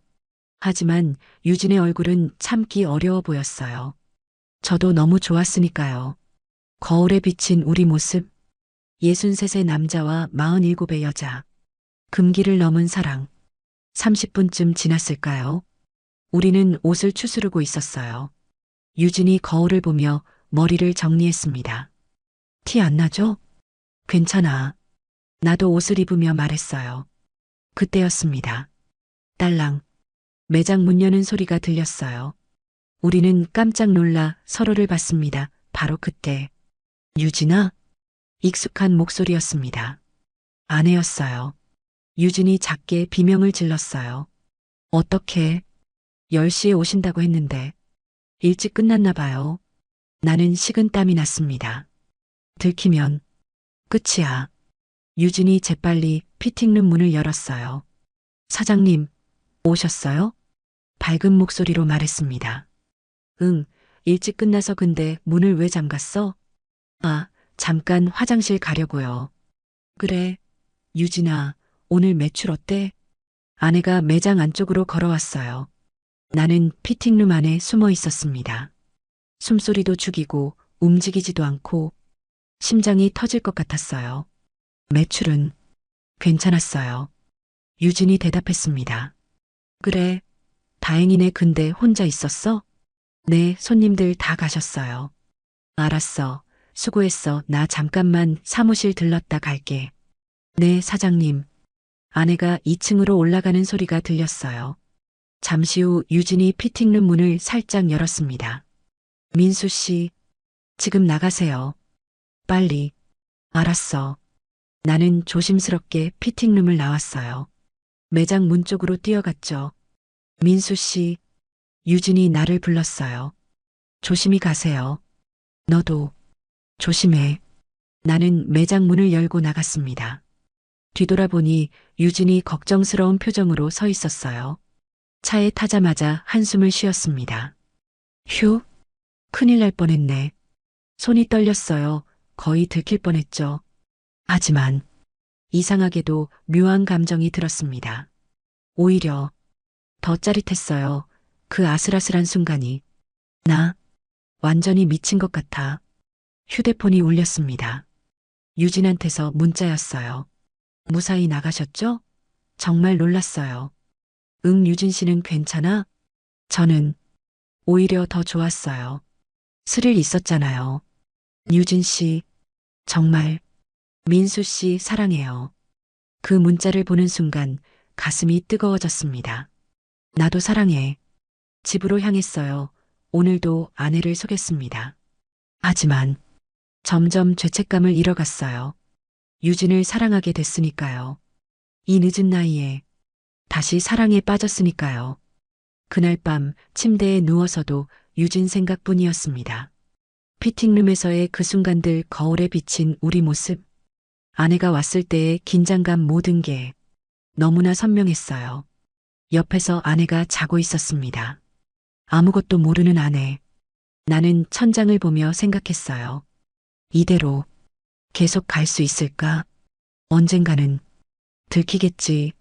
하지만 유진의 얼굴은 참기 어려워 보였어요. 저도 너무 좋았으니까요. 거울에 비친 우리 모습, 63세 남자와 47의 여자. 금기를 넘은 사랑. 30분쯤 지났을까요? 우리는 옷을 추스르고 있었어요. 유진이 거울을 보며 머리를 정리했습니다. 티 안 나죠? 괜찮아. 나도 옷을 입으며 말했어요. 그때였습니다. 딸랑. 매장 문 여는 소리가 들렸어요. 우리는 깜짝 놀라 서로를 봤습니다. 바로 그때. 유진아? 익숙한 목소리였습니다. 아내였어요. 유진이 작게 비명을 질렀어요. 어떻게? 10시에 오신다고 했는데 일찍 끝났나 봐요. 나는 식은땀이 났습니다. 들키면 끝이야. 유진이 재빨리 피팅룸 문을 열었어요. 사장님, 오셨어요? 밝은 목소리로 말했습니다. 응, 일찍 끝나서 근데 문을 왜 잠갔어? 아, 잠깐 화장실 가려고요. 그래. 유진아, 오늘 매출 어때? 아내가 매장 안쪽으로 걸어왔어요. 나는 피팅룸 안에 숨어 있었습니다. 숨소리도 죽이고 움직이지도 않고 심장이 터질 것 같았어요. 매출은 괜찮았어요. 유진이 대답했습니다. 그래, 다행이네. 근데 혼자 있었어? 네, 손님들 다 가셨어요. 알았어. 수고했어. 나 잠깐만 사무실 들렀다 갈게. 네, 사장님. 아내가 2층으로 올라가는 소리가 들렸어요. 잠시 후 유진이 피팅룸 문을 살짝 열었습니다. 민수 씨, 지금 나가세요. 빨리. 알았어. 나는 조심스럽게 피팅룸을 나왔어요. 매장 문 쪽으로 뛰어갔죠. 민수 씨, 유진이 나를 불렀어요. 조심히 가세요. 너도 조심해. 나는 매장 문을 열고 나갔습니다. 뒤돌아보니 유진이 걱정스러운 표정으로 서 있었어요. 차에 타자마자 한숨을 쉬었습니다. 휴, 큰일 날 뻔했네. 손이 떨렸어요. 거의 들킬 뻔했죠. 하지만 이상하게도 묘한 감정이 들었습니다. 오히려 더 짜릿했어요. 그 아슬아슬한 순간이. 나 완전히 미친 것 같아. 휴대폰이 울렸습니다. 유진한테서 문자였어요. 무사히 나가셨죠? 정말 놀랐어요. 응, 유진 씨는 괜찮아? 저는 오히려 더 좋았어요. 스릴 있었잖아요. 유진 씨, 정말 민수 씨 사랑해요. 그 문자를 보는 순간 가슴이 뜨거워졌습니다. 나도 사랑해. 집으로 향했어요. 오늘도 아내를 속였습니다. 하지만 점점 죄책감을 잃어갔어요. 유진을 사랑하게 됐으니까요. 이 늦은 나이에 다시 사랑에 빠졌으니까요. 그날 밤 침대에 누워서도 유진 생각뿐이었습니다. 피팅룸에서의 그 순간들, 거울에 비친 우리 모습, 아내가 왔을 때의 긴장감, 모든 게 너무나 선명했어요. 옆에서 아내가 자고 있었습니다. 아무것도 모르는 아내. 나는 천장을 보며 생각했어요. 이대로 계속 갈 수 있을까? 언젠가는 들키겠지.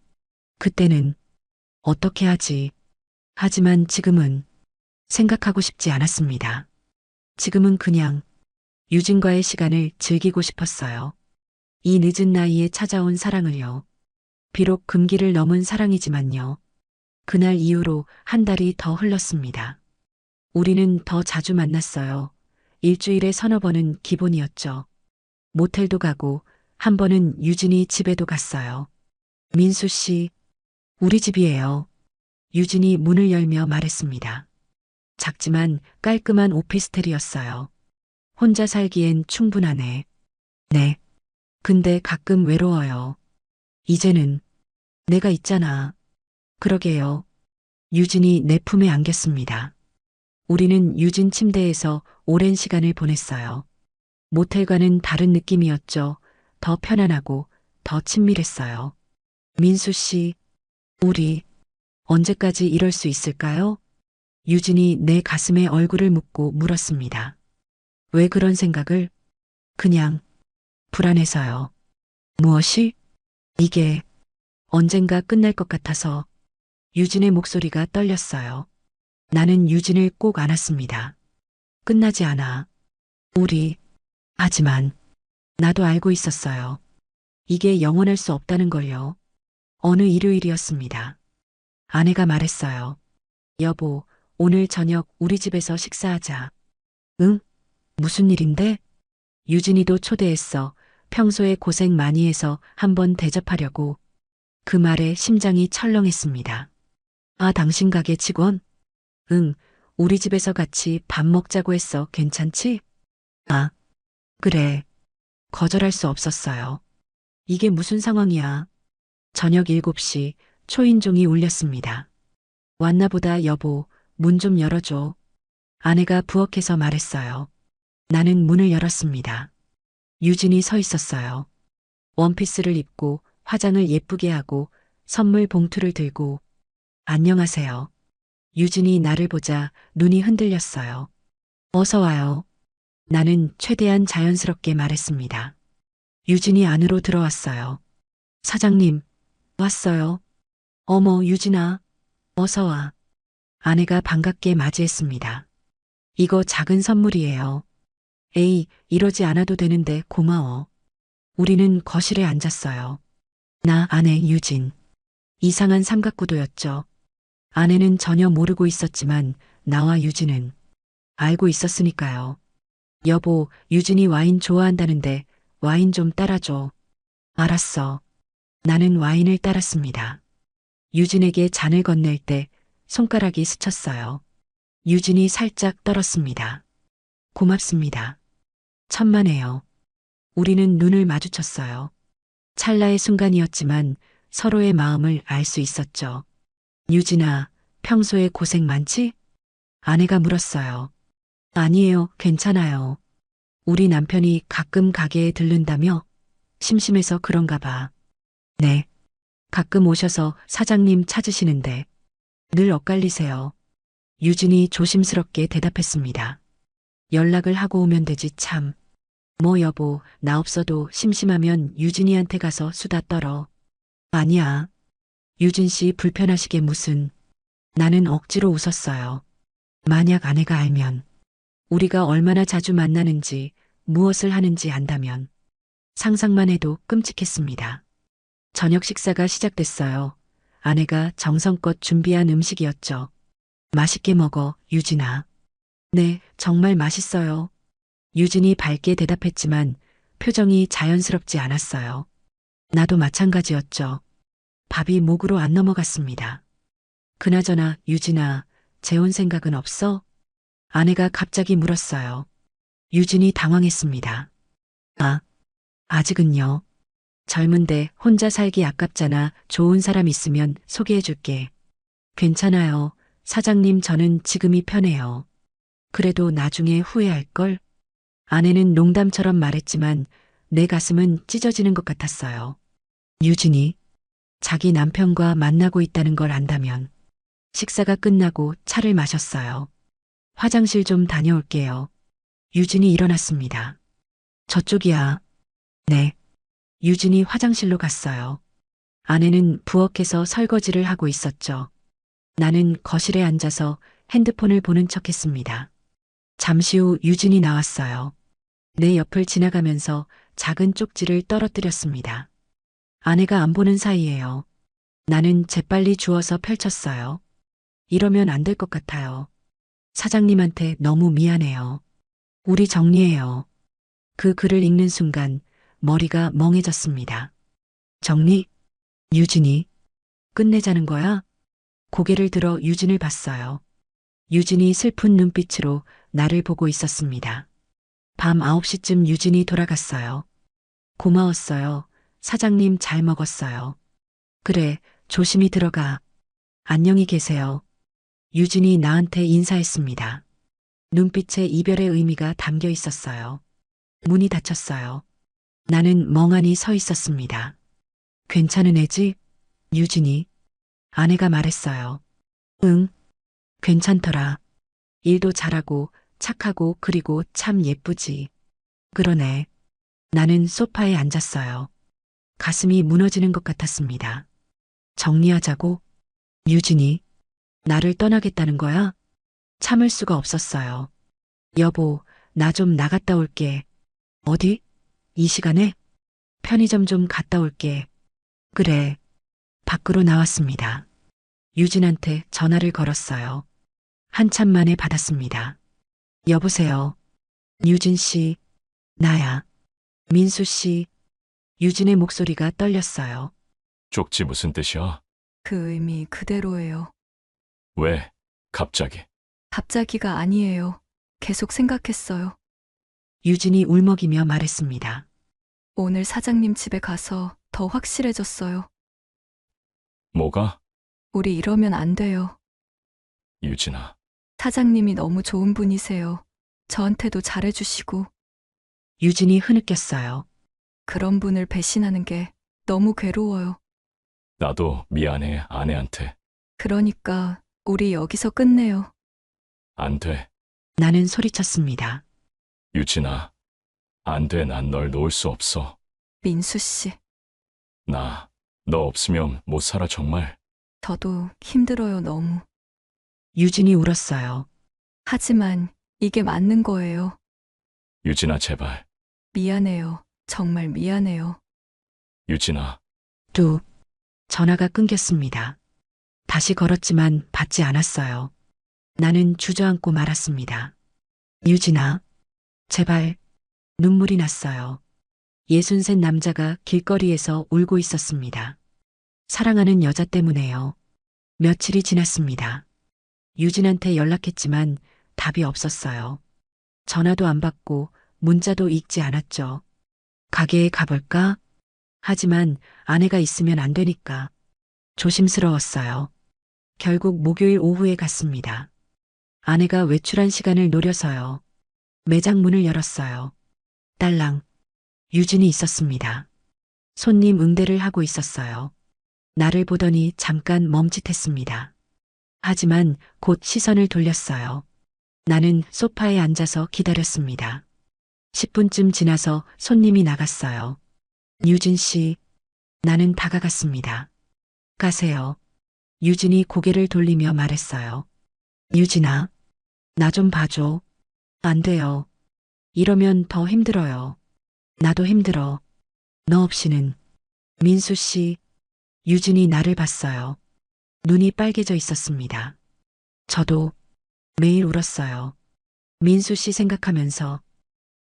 그때는 어떻게 하지? 하지만 지금은 생각하고 싶지 않았습니다. 지금은 그냥 유진과의 시간을 즐기고 싶었어요. 이 늦은 나이에 찾아온 사랑을요. 비록 금기를 넘은 사랑이지만요. 그날 이후로 한 달이 더 흘렀습니다. 우리는 더 자주 만났어요. 일주일에 서너 번은 기본이었죠. 모텔도 가고 한 번은 유진이 집에도 갔어요. 민수 씨, 우리 집이에요. 유진이 문을 열며 말했습니다. 작지만 깔끔한 오피스텔이었어요. 혼자 살기엔 충분하네. 네. 근데 가끔 외로워요. 이제는 내가 있잖아. 그러게요. 유진이 내 품에 안겼습니다. 우리는 유진 침대에서 오랜 시간을 보냈어요. 모텔과는 다른 느낌이었죠. 더 편안하고 더 친밀했어요. 민수 씨, 우리 언제까지 이럴 수 있을까요? 유진이 내 가슴에 얼굴을 묻고 물었습니다. 왜 그런 생각을? 그냥 불안해서요. 무엇이? 이게 언젠가 끝날 것 같아서. 유진의 목소리가 떨렸어요. 나는 유진을 꼭 안았습니다. 끝나지 않아. 우리. 하지만 나도 알고 있었어요. 이게 영원할 수 없다는 걸요. 어느 일요일이었습니다. 아내가 말했어요. 여보, 오늘 저녁 우리 집에서 식사하자. 응? 무슨 일인데? 유진이도 초대했어. 평소에 고생 많이 해서 한번 대접하려고. 그 말에 심장이 철렁했습니다. 아, 당신 가게 직원? 응, 우리 집에서 같이 밥 먹자고 했어. 괜찮지? 아, 그래. 거절할 수 없었어요. 이게 무슨 상황이야? 저녁 7시 초인종이 울렸습니다. 왔나 보다. 여보, 문 좀 열어줘. 아내가 부엌에서 말했어요. 나는 문을 열었습니다. 유진이 서 있었어요. 원피스를 입고 화장을 예쁘게 하고 선물 봉투를 들고. 안녕하세요. 유진이 나를 보자 눈이 흔들렸어요. 어서 와요. 나는 최대한 자연스럽게 말했습니다. 유진이 안으로 들어왔어요. 사장님, 왔어요. 어머, 유진아. 어서 와. 아내가 반갑게 맞이했습니다. 이거 작은 선물이에요. 에이, 이러지 않아도 되는데 고마워. 우리는 거실에 앉았어요. 나, 아내, 유진. 이상한 삼각구도였죠. 아내는 전혀 모르고 있었지만 나와 유진은 알고 있었으니까요. 여보, 유진이 와인 좋아한다는데 와인 좀 따라줘. 알았어. 나는 와인을 따랐습니다. 유진에게 잔을 건넬 때 손가락이 스쳤어요. 유진이 살짝 떨었습니다. 고맙습니다. 천만에요. 우리는 눈을 마주쳤어요. 찰나의 순간이었지만 서로의 마음을 알 수 있었죠. 유진아, 평소에 고생 많지? 아내가 물었어요. 아니에요, 괜찮아요. 우리 남편이 가끔 가게에 들른다며? 심심해서 그런가 봐. 네. 가끔 오셔서 사장님 찾으시는데 늘 엇갈리세요. 유진이 조심스럽게 대답했습니다. 연락을 하고 오면 되지 참. 뭐 여보, 나 없어도 심심하면 유진이한테 가서 수다 떨어. 아니야. 유진 씨 불편하시게 무슨. 나는 억지로 웃었어요. 만약 아내가 알면, 우리가 얼마나 자주 만나는지, 무엇을 하는지 안다면, 상상만 해도 끔찍했습니다. 저녁 식사가 시작됐어요. 아내가 정성껏 준비한 음식이었죠. 맛있게 먹어, 유진아. 네, 정말 맛있어요. 유진이 밝게 대답했지만 표정이 자연스럽지 않았어요. 나도 마찬가지였죠. 밥이 목으로 안 넘어갔습니다. 그나저나 유진아, 재혼 생각은 없어? 아내가 갑자기 물었어요. 유진이 당황했습니다. 아, 아직은요. 젊은데 혼자 살기 아깝잖아. 좋은 사람 있으면 소개해줄게. 괜찮아요. 사장님, 저는 지금이 편해요. 그래도 나중에 후회할걸? 아내는 농담처럼 말했지만 내 가슴은 찢어지는 것 같았어요. 유진이 자기 남편과 만나고 있다는 걸 안다면. 식사가 끝나고 차를 마셨어요. 화장실 좀 다녀올게요. 유진이 일어났습니다. 저쪽이야. 네. 유진이 화장실로 갔어요. 아내는 부엌에서 설거지를 하고 있었죠. 나는 거실에 앉아서 핸드폰을 보는 척 했습니다. 잠시 후 유진이 나왔어요. 내 옆을 지나가면서 작은 쪽지를 떨어뜨렸습니다. 아내가 안 보는 사이에요. 나는 재빨리 주워서 펼쳤어요. 이러면 안 될 것 같아요. 사장님한테 너무 미안해요. 우리 정리해요. 그 글을 읽는 순간 머리가 멍해졌습니다. 정리? 유진이? 끝내자는 거야? 고개를 들어 유진을 봤어요. 유진이 슬픈 눈빛으로 나를 보고 있었습니다. 밤 9시쯤 유진이 돌아갔어요. 고마웠어요. 사장님 잘 먹었어요. 그래, 조심히 들어가. 안녕히 계세요. 유진이 나한테 인사했습니다. 눈빛에 이별의 의미가 담겨 있었어요. 문이 닫혔어요. 나는 멍하니 서 있었습니다. 괜찮은 애지? 유진이. 아내가 말했어요. 응, 괜찮더라. 일도 잘하고 착하고 그리고 참 예쁘지. 그러네. 나는 소파에 앉았어요. 가슴이 무너지는 것 같았습니다. 정리하자고? 유진이. 나를 떠나겠다는 거야? 참을 수가 없었어요. 여보, 나 좀 나갔다 올게. 어디? 이 시간에? 편의점 좀 갔다 올게. 그래. 밖으로 나왔습니다. 유진한테 전화를 걸었어요. 한참 만에 받았습니다. 여보세요. 유진 씨. 나야. 민수 씨. 유진의 목소리가 떨렸어요. 쪽지 무슨 뜻이야? 그 의미 그대로예요. 왜? 갑자기. 갑자기가 아니에요. 계속 생각했어요. 유진이 울먹이며 말했습니다. 오늘 사장님 집에 가서 더 확실해졌어요. 뭐가? 우리 이러면 안 돼요. 유진아. 사장님이 너무 좋은 분이세요. 저한테도 잘해주시고 유진이 흐느꼈어요. 그런 분을 배신하는 게 너무 괴로워요. 나도 미안해, 아내한테. 그러니까 우리 여기서 끝내요. 안 돼. 나는 소리쳤습니다. 유진아. 안 돼, 난 널 놓을 수 없어. 민수 씨, 너 없으면 못 살아, 정말. 저도 힘들어요, 너무. 유진이 울었어요. 하지만 이게 맞는 거예요. 유진아, 제발. 미안해요. 정말 미안해요. 유진아. 뚝. 전화가 끊겼습니다. 다시 걸었지만 받지 않았어요. 나는 주저앉고 말았습니다. 유진아, 제발. 눈물이 났어요. 63 남자가 길거리에서 울고 있었습니다. 사랑하는 여자 때문에요. 며칠이 지났습니다. 유진한테 연락했지만 답이 없었어요. 전화도 안 받고 문자도 읽지 않았죠. 가게에 가볼까? 하지만 아내가 있으면 안 되니까. 조심스러웠어요. 결국 목요일 오후에 갔습니다. 아내가 외출한 시간을 노려서요. 매장 문을 열었어요. 딸랑. 유진이 있었습니다. 손님 응대를 하고 있었어요. 나를 보더니 잠깐 멈칫했습니다. 하지만 곧 시선을 돌렸어요. 나는 소파에 앉아서 기다렸습니다. 10분쯤 지나서 손님이 나갔어요. 유진 씨, 나는 다가갔습니다. 가세요. 유진이 고개를 돌리며 말했어요. 유진아, 나 좀 봐줘. 안 돼요. 이러면 더 힘들어요. 나도 힘들어. 너 없이는. 민수 씨, 유진이 나를 봤어요. 눈이 빨개져 있었습니다. 저도 매일 울었어요. 민수 씨 생각하면서.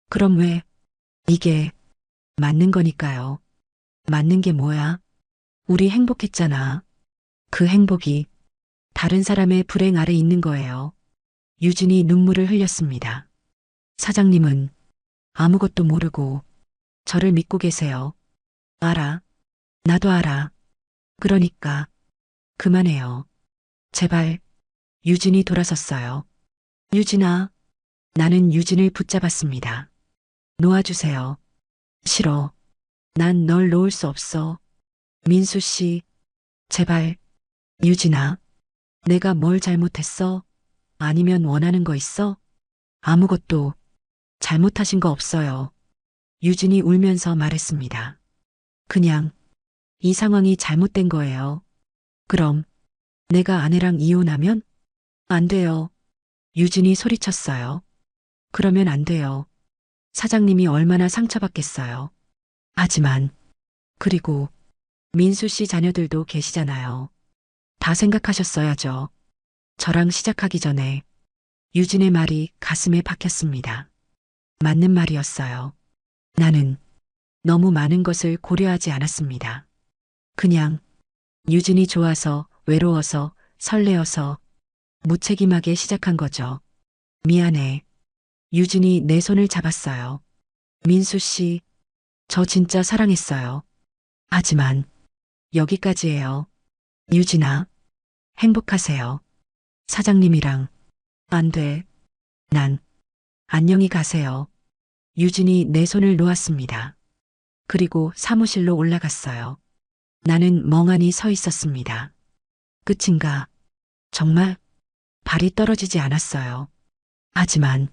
그럼 왜? 이게 맞는 거니까요. 맞는 게 뭐야? 우리 행복했잖아. 그 행복이 다른 사람의 불행 아래 있는 거예요. 유진이 눈물을 흘렸습니다. 사장님은 아무것도 모르고 저를 믿고 계세요. 알아. 나도 알아. 그러니까 그만해요. 제발. 유진이 돌아섰어요. 유진아. 나는 유진을 붙잡았습니다. 놓아주세요. 싫어. 난 널 놓을 수 없어. 민수 씨. 제발. 유진아. 내가 뭘 잘못했어? 아니면 원하는 거 있어? 아무것도 잘못하신 거 없어요. 유진이 울면서 말했습니다. 그냥 이 상황이 잘못된 거예요. 그럼 내가 아내랑 이혼하면? 안 돼요. 유진이 소리쳤어요. 그러면 안 돼요. 사장님이 얼마나 상처받겠어요. 하지만 그리고 민수 씨 자녀들도 계시잖아요. 다 생각하셨어야죠. 저랑 시작하기 전에 유진의 말이 가슴에 박혔습니다. 맞는 말이었어요. 나는 너무 많은 것을 고려하지 않았습니다. 그냥 유진이 좋아서, 외로워서, 설레어서 무책임하게 시작한 거죠. 미안해. 유진이 내 손을 잡았어요. 민수 씨, 저 진짜 사랑했어요. 하지만 여기까지예요. 유진아, 행복하세요. 사장님이랑. 안 돼. 난 안녕히 가세요. 유진이 내 손을 놓았습니다. 그리고 사무실로 올라갔어요. 나는 멍하니 서 있었습니다. 끝인가? 정말 발이 떨어지지 않았어요. 하지만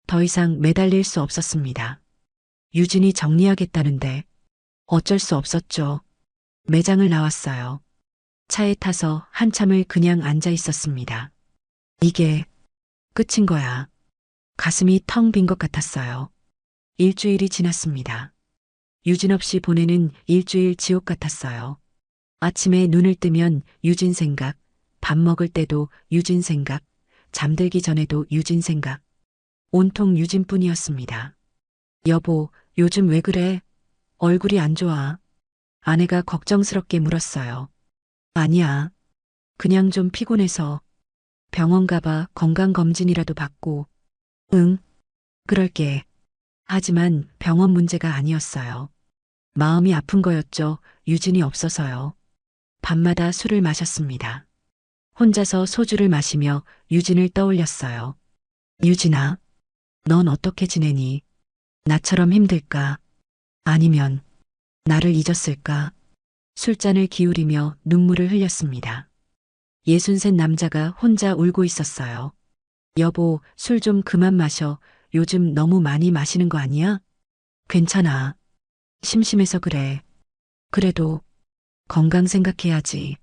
더 이상 매달릴 수 없었습니다. 유진이 정리하겠다는데 어쩔 수 없었죠. 매장을 나왔어요. 차에 타서 한참을 그냥 앉아 있었습니다. 이게 끝인 거야. 가슴이 텅 빈 것 같았어요. 일주일이 지났습니다. 유진 없이 보내는 일주일 지옥 같았어요. 아침에 눈을 뜨면 유진 생각, 밥 먹을 때도 유진 생각, 잠들기 전에도 유진 생각. 온통 유진뿐이었습니다. 여보, 요즘 왜 그래? 얼굴이 안 좋아. 아내가 걱정스럽게 물었어요. 아니야. 그냥 좀 피곤해서 병원 가봐 건강검진이라도 받고. 응, 그럴게. 하지만 병원 문제가 아니었어요. 마음이 아픈 거였죠. 유진이 없어서요. 밤마다 술을 마셨습니다. 혼자서 소주를 마시며 유진을 떠올렸어요. 유진아, 넌 어떻게 지내니? 나처럼 힘들까? 아니면 나를 잊었을까? 술잔을 기울이며 눈물을 흘렸습니다. 63 남자가 혼자 울고 있었어요. 여보, 술 좀 그만 마셔. 요즘 너무 많이 마시는 거 아니야? 괜찮아. 심심해서 그래. 그래도 건강 생각해야지.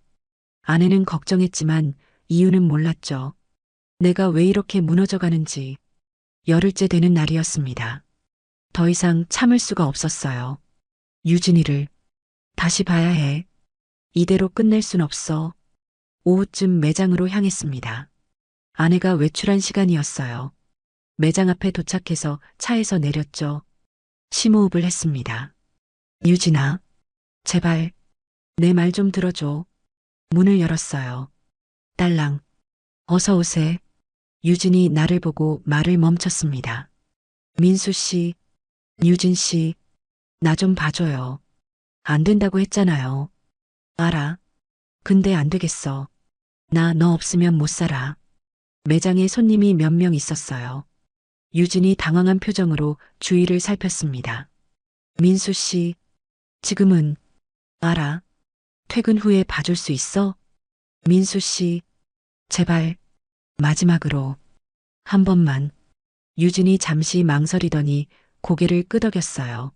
아내는 걱정했지만 이유는 몰랐죠. 내가 왜 이렇게 무너져 가는지. 열흘째 되는 날이었습니다. 더 이상 참을 수가 없었어요. 유진이를 다시 봐야 해. 이대로 끝낼 순 없어. 오후쯤 매장으로 향했습니다. 아내가 외출한 시간이었어요. 매장 앞에 도착해서 차에서 내렸죠. 심호흡을 했습니다. 유진아, 제발 내 말 좀 들어줘. 문을 열었어요. 딸랑, 어서 오세. 유진이 나를 보고 말을 멈췄습니다. 민수 씨, 유진 씨, 나 좀 봐줘요. 안 된다고 했잖아요. 알아. 근데 안 되겠어. 나 너 없으면 못 살아. 매장에 손님이 몇 명 있었어요. 유진이 당황한 표정으로 주위를 살폈습니다. 민수 씨, 지금은 알아. 퇴근 후에 봐줄 수 있어? 민수 씨, 제발 마지막으로 한 번만. 유진이 잠시 망설이더니 고개를 끄덕였어요.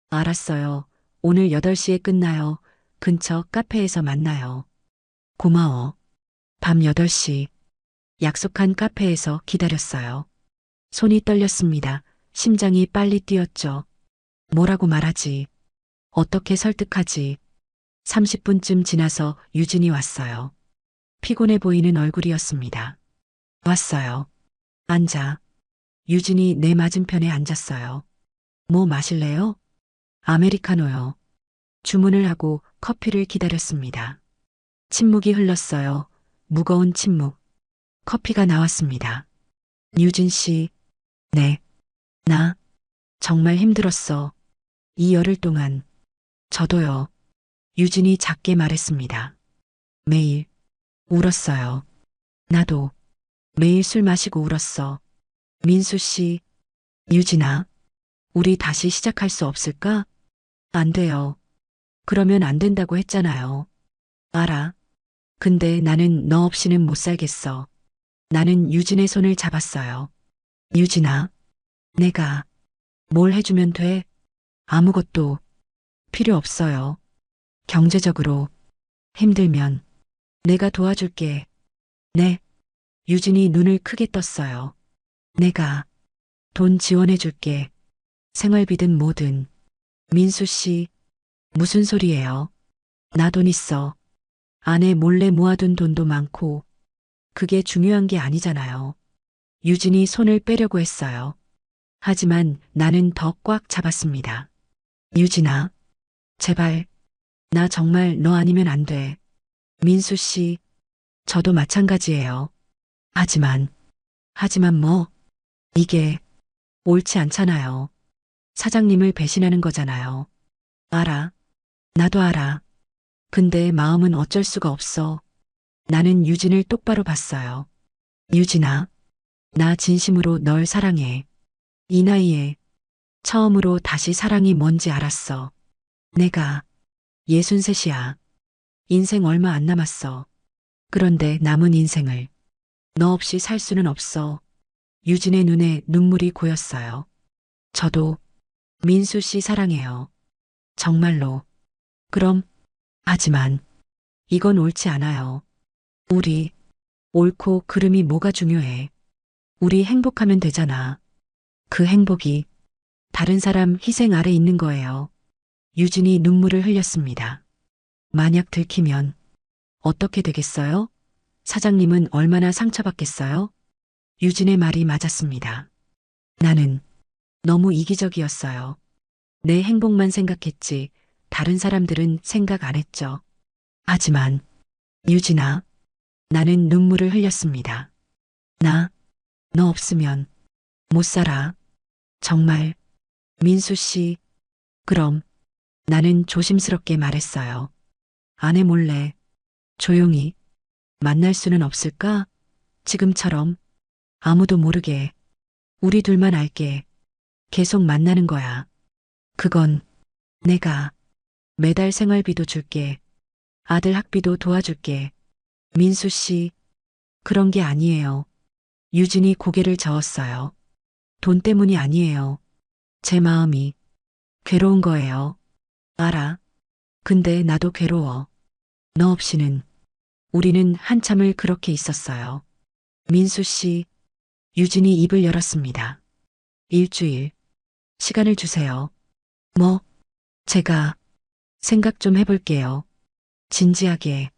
알았어요. 오늘 8시에 끝나요. 근처 카페에서 만나요. 고마워. 밤 8시. 약속한 카페에서 기다렸어요. 손이 떨렸습니다. 심장이 빨리 뛰었죠. 뭐라고 말하지? 어떻게 설득하지? 30분쯤 지나서 유진이 왔어요. 피곤해 보이는 얼굴이었습니다. 왔어요. 앉아. 유진이 내 맞은편에 앉았어요. 뭐 마실래요? 아메리카노요. 주문을 하고 커피를 기다렸습니다. 침묵이 흘렀어요. 무거운 침묵. 커피가 나왔습니다. 유진 씨, 네. 나 정말 힘들었어. 이 열흘 동안. 저도요. 유진이 작게 말했습니다. 매일 울었어요. 나도 매일 술 마시고 울었어. 민수 씨, 유진아, 우리 다시 시작할 수 없을까? 안 돼요. 그러면 안 된다고 했잖아요. 알아. 근데 나는 너 없이는 못 살겠어. 나는 유진의 손을 잡았어요. 유진아, 내가 뭘 해주면 돼? 아무것도 필요 없어요. 경제적으로 힘들면 내가 도와줄게. 네. 유진이 눈을 크게 떴어요. 내가 돈 지원해줄게. 생활비든 뭐든. 민수 씨, 무슨 소리예요? 나 돈 있어. 아내 몰래 모아둔 돈도 많고, 그게 중요한 게 아니잖아요. 유진이 손을 빼려고 했어요. 하지만 나는 더 꽉 잡았습니다. 유진아, 제발, 나 정말 너 아니면 안 돼. 민수 씨, 저도 마찬가지예요. 하지만 뭐, 이게 옳지 않잖아요. 사장님을 배신하는 거잖아요. 알아. 나도 알아. 근데 마음은 어쩔 수가 없어. 나는 유진을 똑바로 봤어요. 유진아, 나 진심으로 널 사랑해. 이 나이에 처음으로 다시 사랑이 뭔지 알았어. 내가 63이야. 인생 얼마 안 남았어. 그런데 남은 인생을 너 없이 살 수는 없어. 유진의 눈에 눈물이 고였어요. 저도 민수 씨 사랑해요. 정말로. 그럼, 하지만 이건 옳지 않아요. 우리 옳고 그름이 뭐가 중요해. 우리 행복하면 되잖아. 그 행복이 다른 사람 희생 아래 있는 거예요. 유진이 눈물을 흘렸습니다. 만약 들키면 어떻게 되겠어요? 사장님은 얼마나 상처받겠어요? 유진의 말이 맞았습니다. 나는 너무 이기적이었어요. 내 행복만 생각했지 다른 사람들은 생각 안 했죠. 하지만 유진아, 나는 눈물을 흘렸습니다. 너 없으면 못 살아. 정말. 민수 씨, 그럼 나는 조심스럽게 말했어요. 아내 몰래 조용히 만날 수는 없을까? 지금처럼 아무도 모르게 우리 둘만 알게 계속 만나는 거야. 그건 내가 매달 생활비도 줄게. 아들 학비도 도와줄게. 민수 씨, 그런 게 아니에요. 유진이 고개를 저었어요. 돈 때문이 아니에요. 제 마음이 괴로운 거예요. 알아. 근데 나도 괴로워. 너 없이는 우리는 한참을 그렇게 있었어요. 민수 씨, 유진이 입을 열었습니다. 일주일, 시간을 주세요. 뭐, 제가 생각 좀 해볼게요. 진지하게.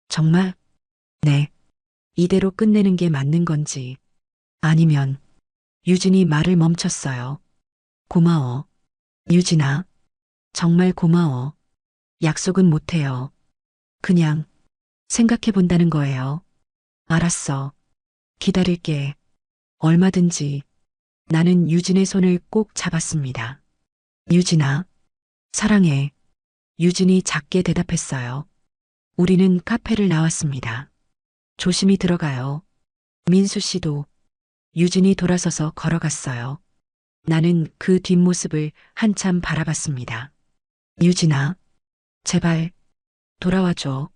정말? 네. 이대로 끝내는 게 맞는 건지. 아니면, 유진이 말을 멈췄어요. 고마워. 유진아, 정말 고마워. 약속은 못해요. 그냥 생각해 본다는 거예요. 알았어. 기다릴게. 얼마든지. 나는 유진의 손을 꼭 잡았습니다. 유진아, 사랑해. 유진이 작게 대답했어요. 우리는 카페를 나왔습니다. 조심히 들어가요. 민수 씨도. 유진이 돌아서서 걸어갔어요. 나는 그 뒷모습을 한참 바라봤습니다. 유진아, 제발 돌아와줘.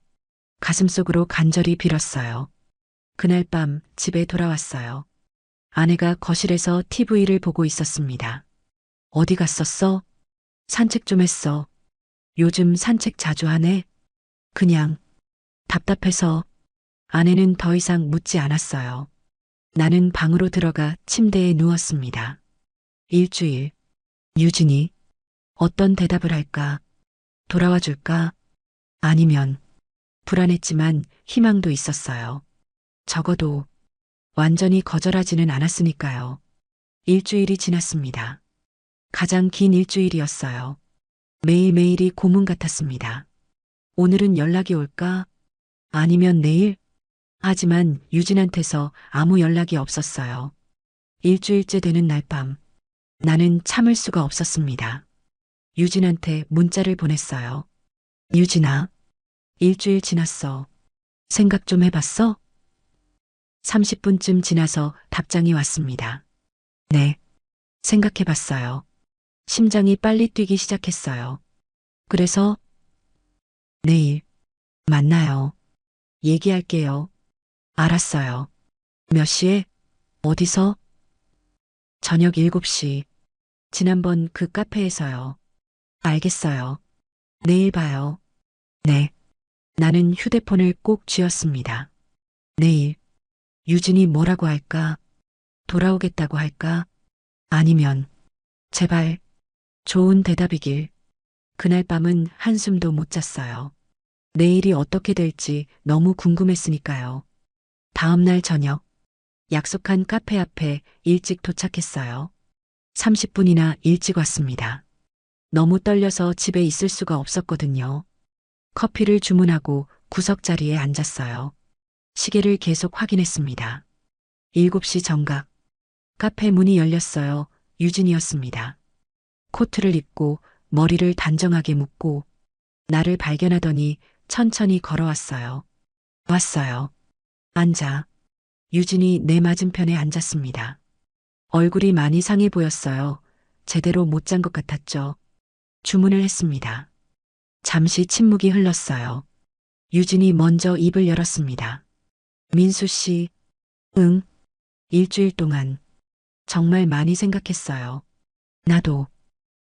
가슴속으로 간절히 빌었어요. 그날 밤 집에 돌아왔어요. 아내가 거실에서 TV를 보고 있었습니다. 어디 갔었어? 산책 좀 했어. 요즘 산책 자주 하네? 그냥 답답해서. 아내는 더 이상 묻지 않았어요. 나는 방으로 들어가 침대에 누웠습니다. 일주일. 유진이 어떤 대답을 할까? 돌아와 줄까? 아니면 불안했지만 희망도 있었어요. 적어도 완전히 거절하지는 않았으니까요. 일주일이 지났습니다. 가장 긴 일주일이었어요. 매일매일이 고문 같았습니다. 오늘은 연락이 올까? 아니면 내일? 하지만 유진한테서 아무 연락이 없었어요. 일주일째 되는 날 밤, 나는 참을 수가 없었습니다. 유진한테 문자를 보냈어요. 유진아, 일주일 지났어. 생각 좀 해봤어? 30분쯤 지나서 답장이 왔습니다. 네, 생각해봤어요. 심장이 빨리 뛰기 시작했어요. 그래서 내일 만나요. 얘기할게요. 알았어요. 몇 시에? 어디서? 저녁 7시. 지난번 그 카페에서요. 알겠어요. 내일 봐요. 네. 나는 휴대폰을 꼭 쥐었습니다. 내일 유진이 뭐라고 할까? 돌아오겠다고 할까? 아니면 제발 좋은 대답이길. 그날 밤은 한숨도 못 잤어요. 내일이 어떻게 될지 너무 궁금했으니까요. 다음 날 저녁 약속한 카페 앞에 일찍 도착했어요. 30분이나 일찍 왔습니다. 너무 떨려서 집에 있을 수가 없었거든요. 커피를 주문하고 구석 자리에 앉았어요. 시계를 계속 확인했습니다. 7시 정각. 카페 문이 열렸어요. 유진이었습니다. 코트를 입고 머리를 단정하게 묶고 나를 발견하더니 천천히 걸어왔어요. 왔어요. 앉아. 유진이 내 맞은편에 앉았습니다. 얼굴이 많이 상해 보였어요. 제대로 못 잔 것 같았죠. 주문을 했습니다. 잠시 침묵이 흘렀어요. 유진이 먼저 입을 열었습니다. 민수 씨, 응. 일주일 동안 정말 많이 생각했어요. 나도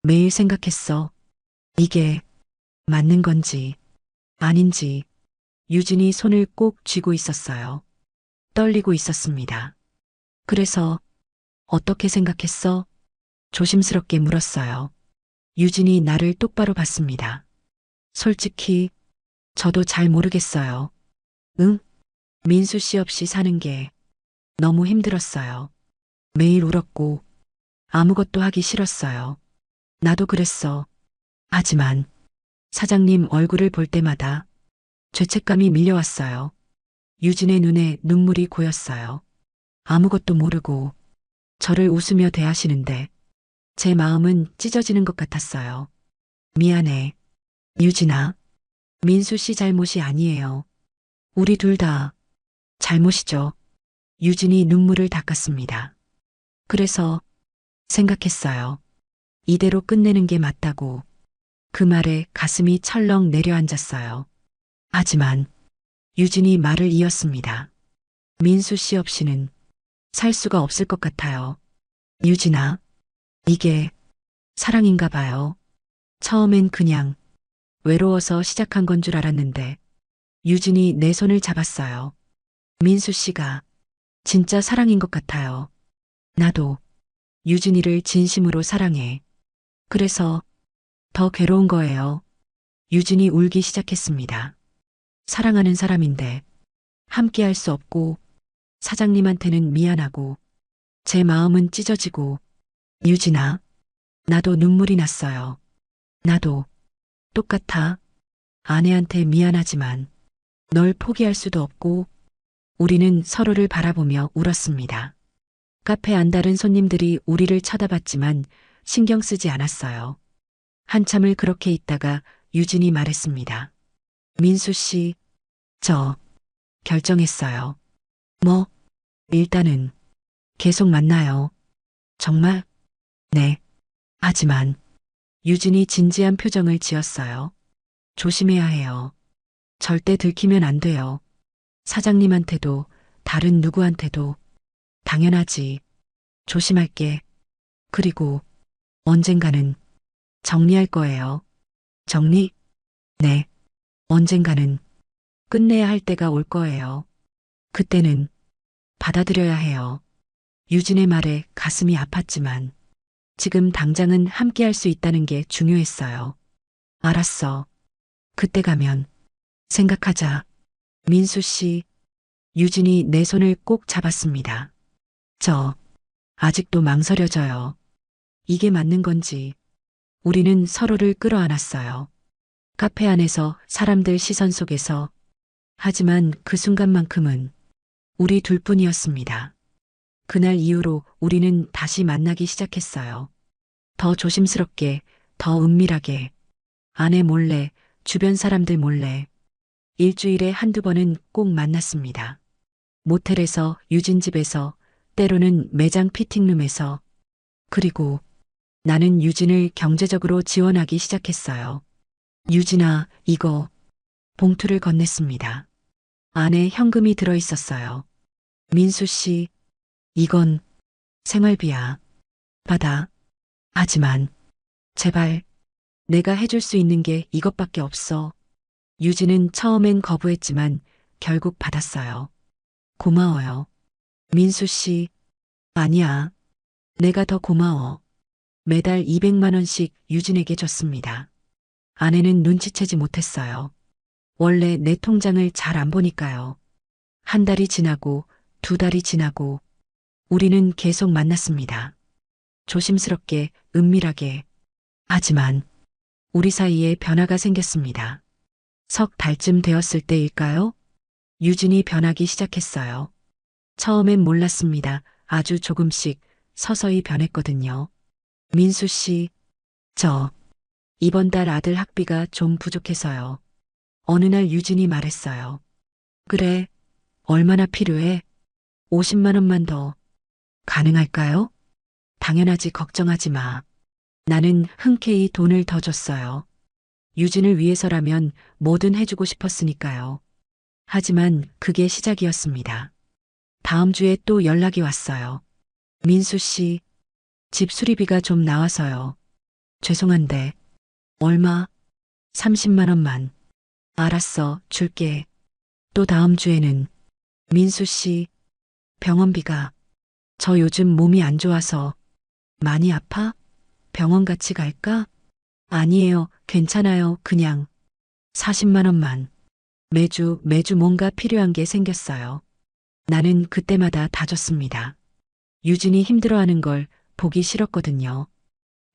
매일 생각했어. 이게 맞는 건지 아닌지. 유진이 손을 꼭 쥐고 있었어요. 떨리고 있었습니다. 그래서 어떻게 생각했어? 조심스럽게 물었어요. 유진이 나를 똑바로 봤습니다. 솔직히 저도 잘 모르겠어요. 응? 민수 씨 없이 사는 게 너무 힘들었어요. 매일 울었고 아무것도 하기 싫었어요. 나도 그랬어. 하지만 사장님 얼굴을 볼 때마다 죄책감이 밀려왔어요. 유진의 눈에 눈물이 고였어요. 아무것도 모르고 저를 웃으며 대하시는데 제 마음은 찢어지는 것 같았어요. 미안해. 유진아. 민수 씨 잘못이 아니에요. 우리 둘 다 잘못이죠. 유진이 눈물을 닦았습니다. 그래서 생각했어요. 이대로 끝내는 게 맞다고. 그 말에 가슴이 철렁 내려앉았어요. 하지만 유진이 말을 이었습니다. 민수 씨 없이는 살 수가 없을 것 같아요. 유진아, 이게 사랑인가 봐요. 처음엔 그냥 외로워서 시작한 건 줄 알았는데 유진이 내 손을 잡았어요. 민수 씨가 진짜 사랑인 것 같아요. 나도 유진이를 진심으로 사랑해. 그래서 더 괴로운 거예요. 유진이 울기 시작했습니다. 사랑하는 사람인데 함께 할 수 없고 사장님한테는 미안하고 제 마음은 찢어지고 유진아, 나도 눈물이 났어요. 나도 똑같아. 아내한테 미안하지만 널 포기할 수도 없고 우리는 서로를 바라보며 울었습니다. 카페 안달은 손님들이 우리를 쳐다봤지만 신경 쓰지 않았어요. 한참을 그렇게 있다가 유진이 말했습니다. 민수 씨, 저 결정했어요. 뭐? 일단은 계속 만나요. 정말? 네. 하지만 유진이 진지한 표정을 지었어요. 조심해야 해요. 절대 들키면 안 돼요. 사장님한테도 다른 누구한테도 당연하지. 조심할게. 그리고 언젠가는 정리할 거예요. 정리? 네. 언젠가는 끝내야 할 때가 올 거예요. 그때는 받아들여야 해요. 유진의 말에 가슴이 아팠지만 지금 당장은 함께 할 수 있다는 게 중요했어요. 알았어. 그때 가면 생각하자. 민수 씨, 유진이 내 손을 꼭 잡았습니다. 저 아직도 망설여져요. 이게 맞는 건지. 우리는 서로를 끌어안았어요. 카페 안에서 사람들 시선 속에서. 하지만 그 순간만큼은 우리 둘뿐이었습니다. 그날 이후로 우리는 다시 만나기 시작했어요. 더 조심스럽게, 더 은밀하게. 아내 몰래, 주변 사람들 몰래. 일주일에 한두 번은 꼭 만났습니다. 모텔에서, 유진 집에서, 때로는 매장 피팅룸에서. 그리고 나는 유진을 경제적으로 지원하기 시작했어요. 유진아, 이거. 봉투를 건넸습니다. 안에 현금이 들어 있었어요. 민수 씨, 이건 생활비야. 받아. 하지만, 제발, 내가 해줄 수 있는 게 이것밖에 없어. 유진은 처음엔 거부했지만 결국 받았어요. 고마워요. 민수 씨, 아니야. 내가 더 고마워. 매달 200만 원씩 유진에게 줬습니다. 아내는 눈치채지 못했어요. 원래 내 통장을 잘 안 보니까요. 한 달이 지나고 두 달이 지나고 우리는 계속 만났습니다. 조심스럽게, 은밀하게. 하지만 우리 사이에 변화가 생겼습니다. 석 달쯤 되었을 때일까요? 유진이 변하기 시작했어요. 처음엔 몰랐습니다. 아주 조금씩 서서히 변했거든요. 민수 씨, 저 이번 달 아들 학비가 좀 부족해서요. 어느 날 유진이 말했어요. 그래, 얼마나 필요해? 50만 원만 더. 가능할까요? 당연하지, 걱정하지 마. 나는 흔쾌히 돈을 더 줬어요. 유진을 위해서라면 뭐든 해주고 싶었으니까요. 하지만 그게 시작이었습니다. 다음 주에 또 연락이 왔어요. 민수 씨, 집 수리비가 좀 나와서요. 죄송한데, 얼마? 30만 원만. 알았어, 줄게. 또 다음 주에는, 민수 씨, 병원비가. 저 요즘 몸이 안 좋아서. 많이 아파? 병원 같이 갈까? 아니에요, 괜찮아요, 그냥. 40만 원만. 매주 뭔가 필요한 게 생겼어요. 나는 그때마다 다 줬습니다. 유진이 힘들어하는 걸 보기 싫었거든요.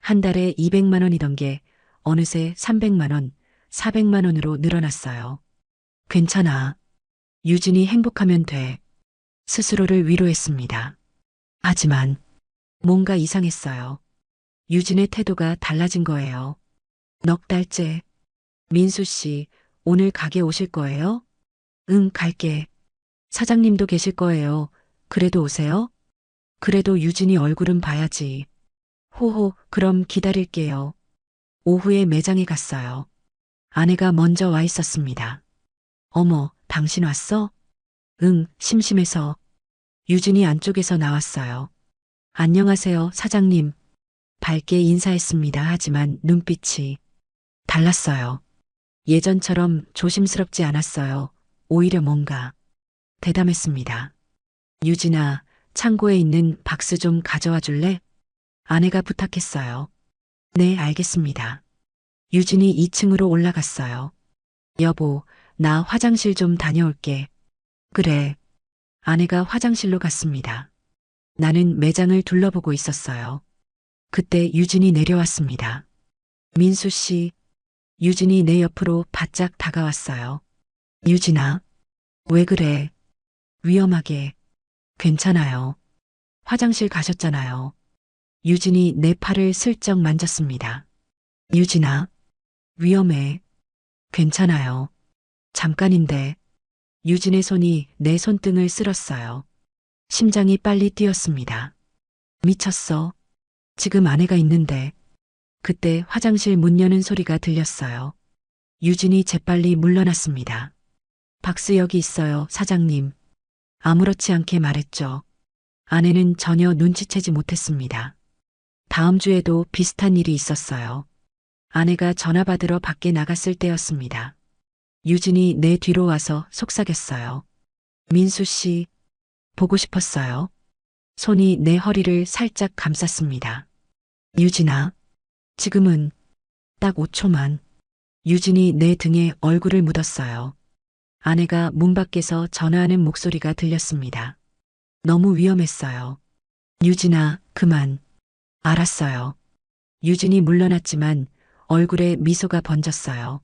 한 달에 200만 원이던 게 어느새 300만 원, 400만 원으로 늘어났어요. 괜찮아. 유진이 행복하면 돼. 스스로를 위로했습니다. 하지만 뭔가 이상했어요. 유진의 태도가 달라진 거예요. 넉 달째. 민수 씨, 오늘 가게 오실 거예요? 응, 갈게. 사장님도 계실 거예요. 그래도 오세요? 그래도 유진이 얼굴은 봐야지. 호호, 그럼 기다릴게요. 오후에 매장에 갔어요. 아내가 먼저 와 있었습니다. 어머, 당신 왔어? 응, 심심해서. 유진이 안쪽에서 나왔어요. 안녕하세요, 사장님. 밝게 인사했습니다. 하지만 눈빛이 달랐어요. 예전처럼 조심스럽지 않았어요. 오히려 뭔가 대담했습니다. 유진아, 창고에 있는 박스 좀 가져와 줄래? 아내가 부탁했어요. 네, 알겠습니다. 유진이 2층으로 올라갔어요. 여보, 나 화장실 좀 다녀올게. 그래. 아내가 화장실로 갔습니다. 나는 매장을 둘러보고 있었어요. 그때 유진이 내려왔습니다. 민수 씨, 유진이 내 옆으로 바짝 다가왔어요. 유진아, 왜 그래? 위험하게. 괜찮아요. 화장실 가셨잖아요. 유진이 내 팔을 슬쩍 만졌습니다. 유진아, 위험해. 괜찮아요. 잠깐인데. 유진의 손이 내 손등을 쓸었어요. 심장이 빨리 뛰었습니다. 미쳤어. 지금 아내가 있는데. 그때 화장실 문 여는 소리가 들렸어요. 유진이 재빨리 물러났습니다. 박스 여기 있어요, 사장님. 아무렇지 않게 말했죠. 아내는 전혀 눈치채지 못했습니다. 다음 주에도 비슷한 일이 있었어요. 아내가 전화 받으러 밖에 나갔을 때였습니다. 유진이 내 뒤로 와서 속삭였어요. 민수 씨, 보고 싶었어요. 손이 내 허리를 살짝 감쌌습니다. 유진아, 지금은 딱 5초만. 유진이 내 등에 얼굴을 묻었어요. 아내가 문 밖에서 전화하는 목소리가 들렸습니다. 너무 위험했어요. 유진아, 그만. 알았어요. 유진이 물러났지만 얼굴에 미소가 번졌어요.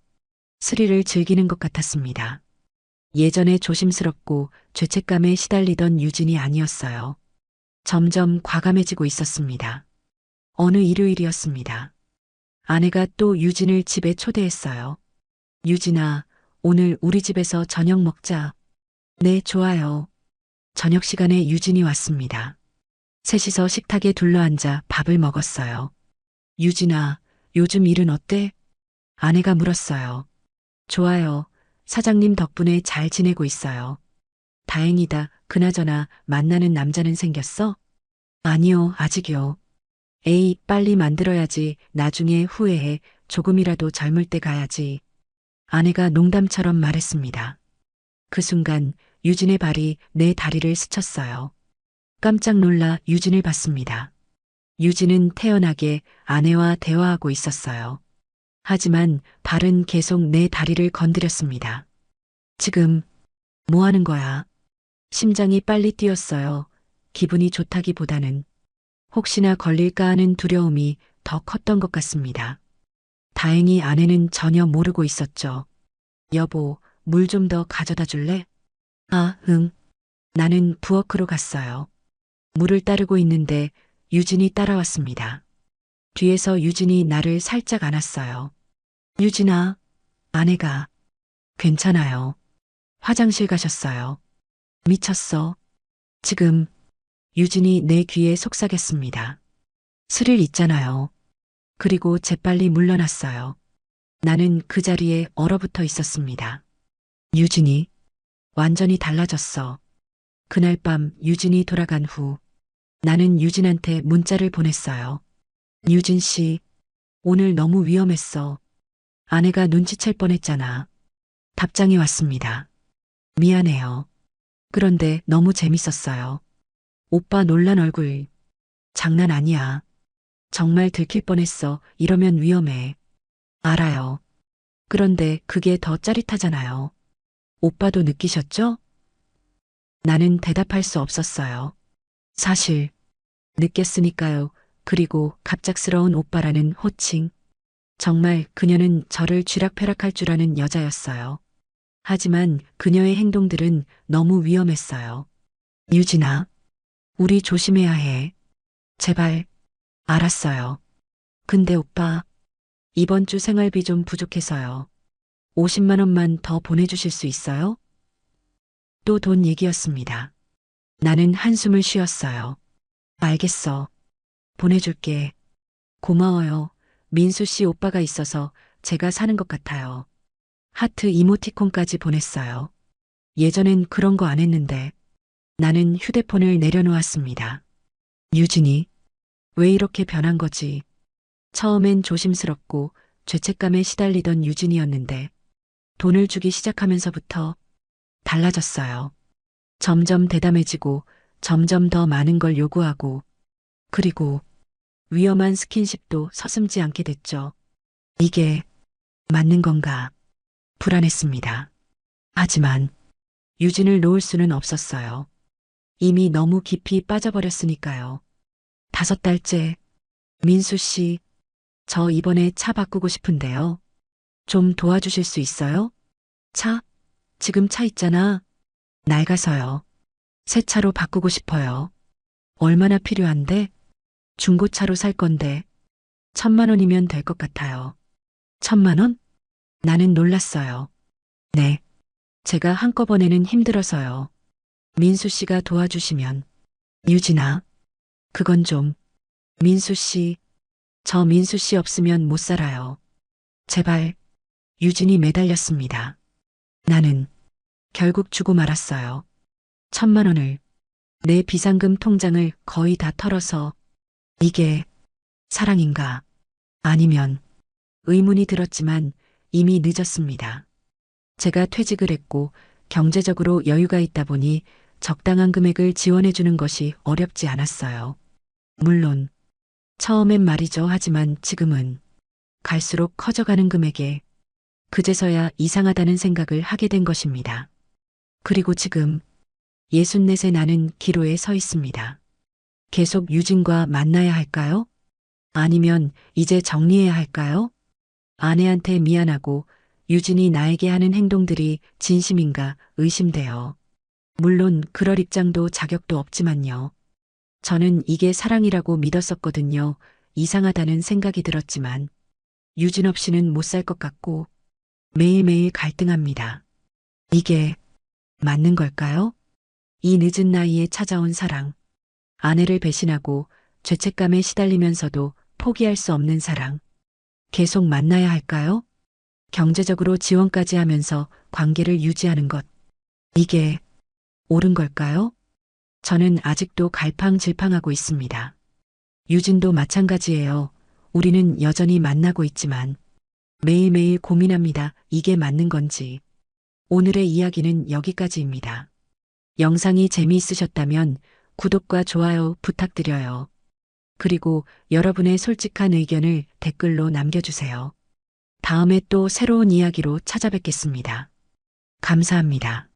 스릴을 즐기는 것 같았습니다. 예전에 조심스럽고 죄책감에 시달리던 유진이 아니었어요. 점점 과감해지고 있었습니다. 어느 일요일이었습니다. 아내가 또 유진을 집에 초대했어요. 유진아, 오늘 우리 집에서 저녁 먹자. 네, 좋아요. 저녁 시간에 유진이 왔습니다. 셋이서 식탁에 둘러앉아 밥을 먹었어요. 유진아, 요즘 일은 어때? 아내가 물었어요. 좋아요. 사장님 덕분에 잘 지내고 있어요. 다행이다. 그나저나 만나는 남자는 생겼어? 아니요, 아직이요. 에이, 빨리 만들어야지. 나중에 후회해. 조금이라도 젊을 때 가야지. 아내가 농담처럼 말했습니다. 그 순간 유진의 발이 내 다리를 스쳤어요. 깜짝 놀라 유진을 봤습니다. 유진은 태연하게 아내와 대화하고 있었어요. 하지만 발은 계속 내 다리를 건드렸습니다. 지금 뭐 하는 거야? 심장이 빨리 뛰었어요. 기분이 좋다기보다는 혹시나 걸릴까 하는 두려움이 더 컸던 것 같습니다. 다행히 아내는 전혀 모르고 있었죠. 여보, 물 좀 더 가져다 줄래? 아, 응. 나는 부엌으로 갔어요. 물을 따르고 있는데 유진이 따라왔습니다. 뒤에서 유진이 나를 살짝 안았어요. 유진아, 아내가 괜찮아요. 화장실 가셨어요. 미쳤어. 지금 유진이 내 귀에 속삭였습니다. 스릴 있잖아요. 그리고 재빨리 물러났어요. 나는 그 자리에 얼어붙어 있었습니다. 유진이 완전히 달라졌어. 그날 밤 유진이 돌아간 후 나는 유진한테 문자를 보냈어요. 유진 씨, 오늘 너무 위험했어. 아내가 눈치챌 뻔했잖아. 답장이 왔습니다. 미안해요. 그런데 너무 재밌었어요. 오빠 놀란 얼굴. 장난 아니야. 정말 들킬 뻔했어. 이러면 위험해. 알아요. 그런데 그게 더 짜릿하잖아요. 오빠도 느끼셨죠? 나는 대답할 수 없었어요. 사실, 느꼈으니까요. 그리고 갑작스러운 오빠라는 호칭. 정말 그녀는 저를 쥐락펴락할 줄 아는 여자였어요. 하지만 그녀의 행동들은 너무 위험했어요. 유진아, 우리 조심해야 해. 제발. 알았어요. 근데 오빠, 이번 주 생활비 좀 부족해서요. 50만 원만 더 보내주실 수 있어요? 또 돈 얘기였습니다. 나는 한숨을 쉬었어요. 알겠어. 보내줄게. 고마워요. 민수 씨 오빠가 있어서 제가 사는 것 같아요. 하트 이모티콘까지 보냈어요. 예전엔 그런 거 안 했는데. 나는 휴대폰을 내려놓았습니다. 유진이, 왜 이렇게 변한 거지? 처음엔 조심스럽고 죄책감에 시달리던 유진이었는데 돈을 주기 시작하면서부터 달라졌어요. 점점 대담해지고 점점 더 많은 걸 요구하고 그리고 위험한 스킨십도 서슴지 않게 됐죠. 이게 맞는 건가? 불안했습니다. 하지만 유진을 놓을 수는 없었어요. 이미 너무 깊이 빠져버렸으니까요. 5달째. 민수 씨, 저 이번에 차 바꾸고 싶은데요. 좀 도와주실 수 있어요? 차? 지금 차 있잖아. 낡아서요. 새 차로 바꾸고 싶어요. 얼마나 필요한데? 중고차로 살 건데 1,000만 원이면 될 것 같아요. 1,000만 원? 나는 놀랐어요. 네. 제가 한꺼번에는 힘들어서요. 민수 씨가 도와주시면. 유진아, 그건 좀. 민수 씨, 저 민수 씨 없으면 못 살아요. 제발. 유진이 매달렸습니다. 나는 결국 주고 말았어요. 1,000만 원을. 내 비상금 통장을 거의 다 털어서 이게 사랑인가? 아니면 의문이 들었지만 이미 늦었습니다. 제가 퇴직을 했고 경제적으로 여유가 있다 보니 적당한 금액을 지원해 주는 것이 어렵지 않았어요. 물론 처음엔 말이죠. 하지만 지금은 갈수록 커져가는 금액에 그제서야 이상하다는 생각을 하게 된 것입니다. 그리고 지금 64세 나는 기로에 서 있습니다. 계속 유진과 만나야 할까요? 아니면 이제 정리해야 할까요? 아내한테 미안하고 유진이 나에게 하는 행동들이 진심인가 의심돼요. 물론 그럴 입장도 자격도 없지만요. 저는 이게 사랑이라고 믿었었거든요. 이상하다는 생각이 들었지만 유진 없이는 못 살 것 같고 매일매일 갈등합니다. 이게 맞는 걸까요? 이 늦은 나이에 찾아온 사랑, 아내를 배신하고 죄책감에 시달리면서도 포기할 수 없는 사랑, 계속 만나야 할까요? 경제적으로 지원까지 하면서 관계를 유지하는 것, 이게 옳은 걸까요? 저는 아직도 갈팡질팡하고 있습니다. 유진도 마찬가지예요. 우리는 여전히 만나고 있지만 매일매일 고민합니다. 이게 맞는 건지. 오늘의 이야기는 여기까지입니다. 영상이 재미있으셨다면 구독과 좋아요 부탁드려요. 그리고 여러분의 솔직한 의견을 댓글로 남겨주세요. 다음에 또 새로운 이야기로 찾아뵙겠습니다. 감사합니다.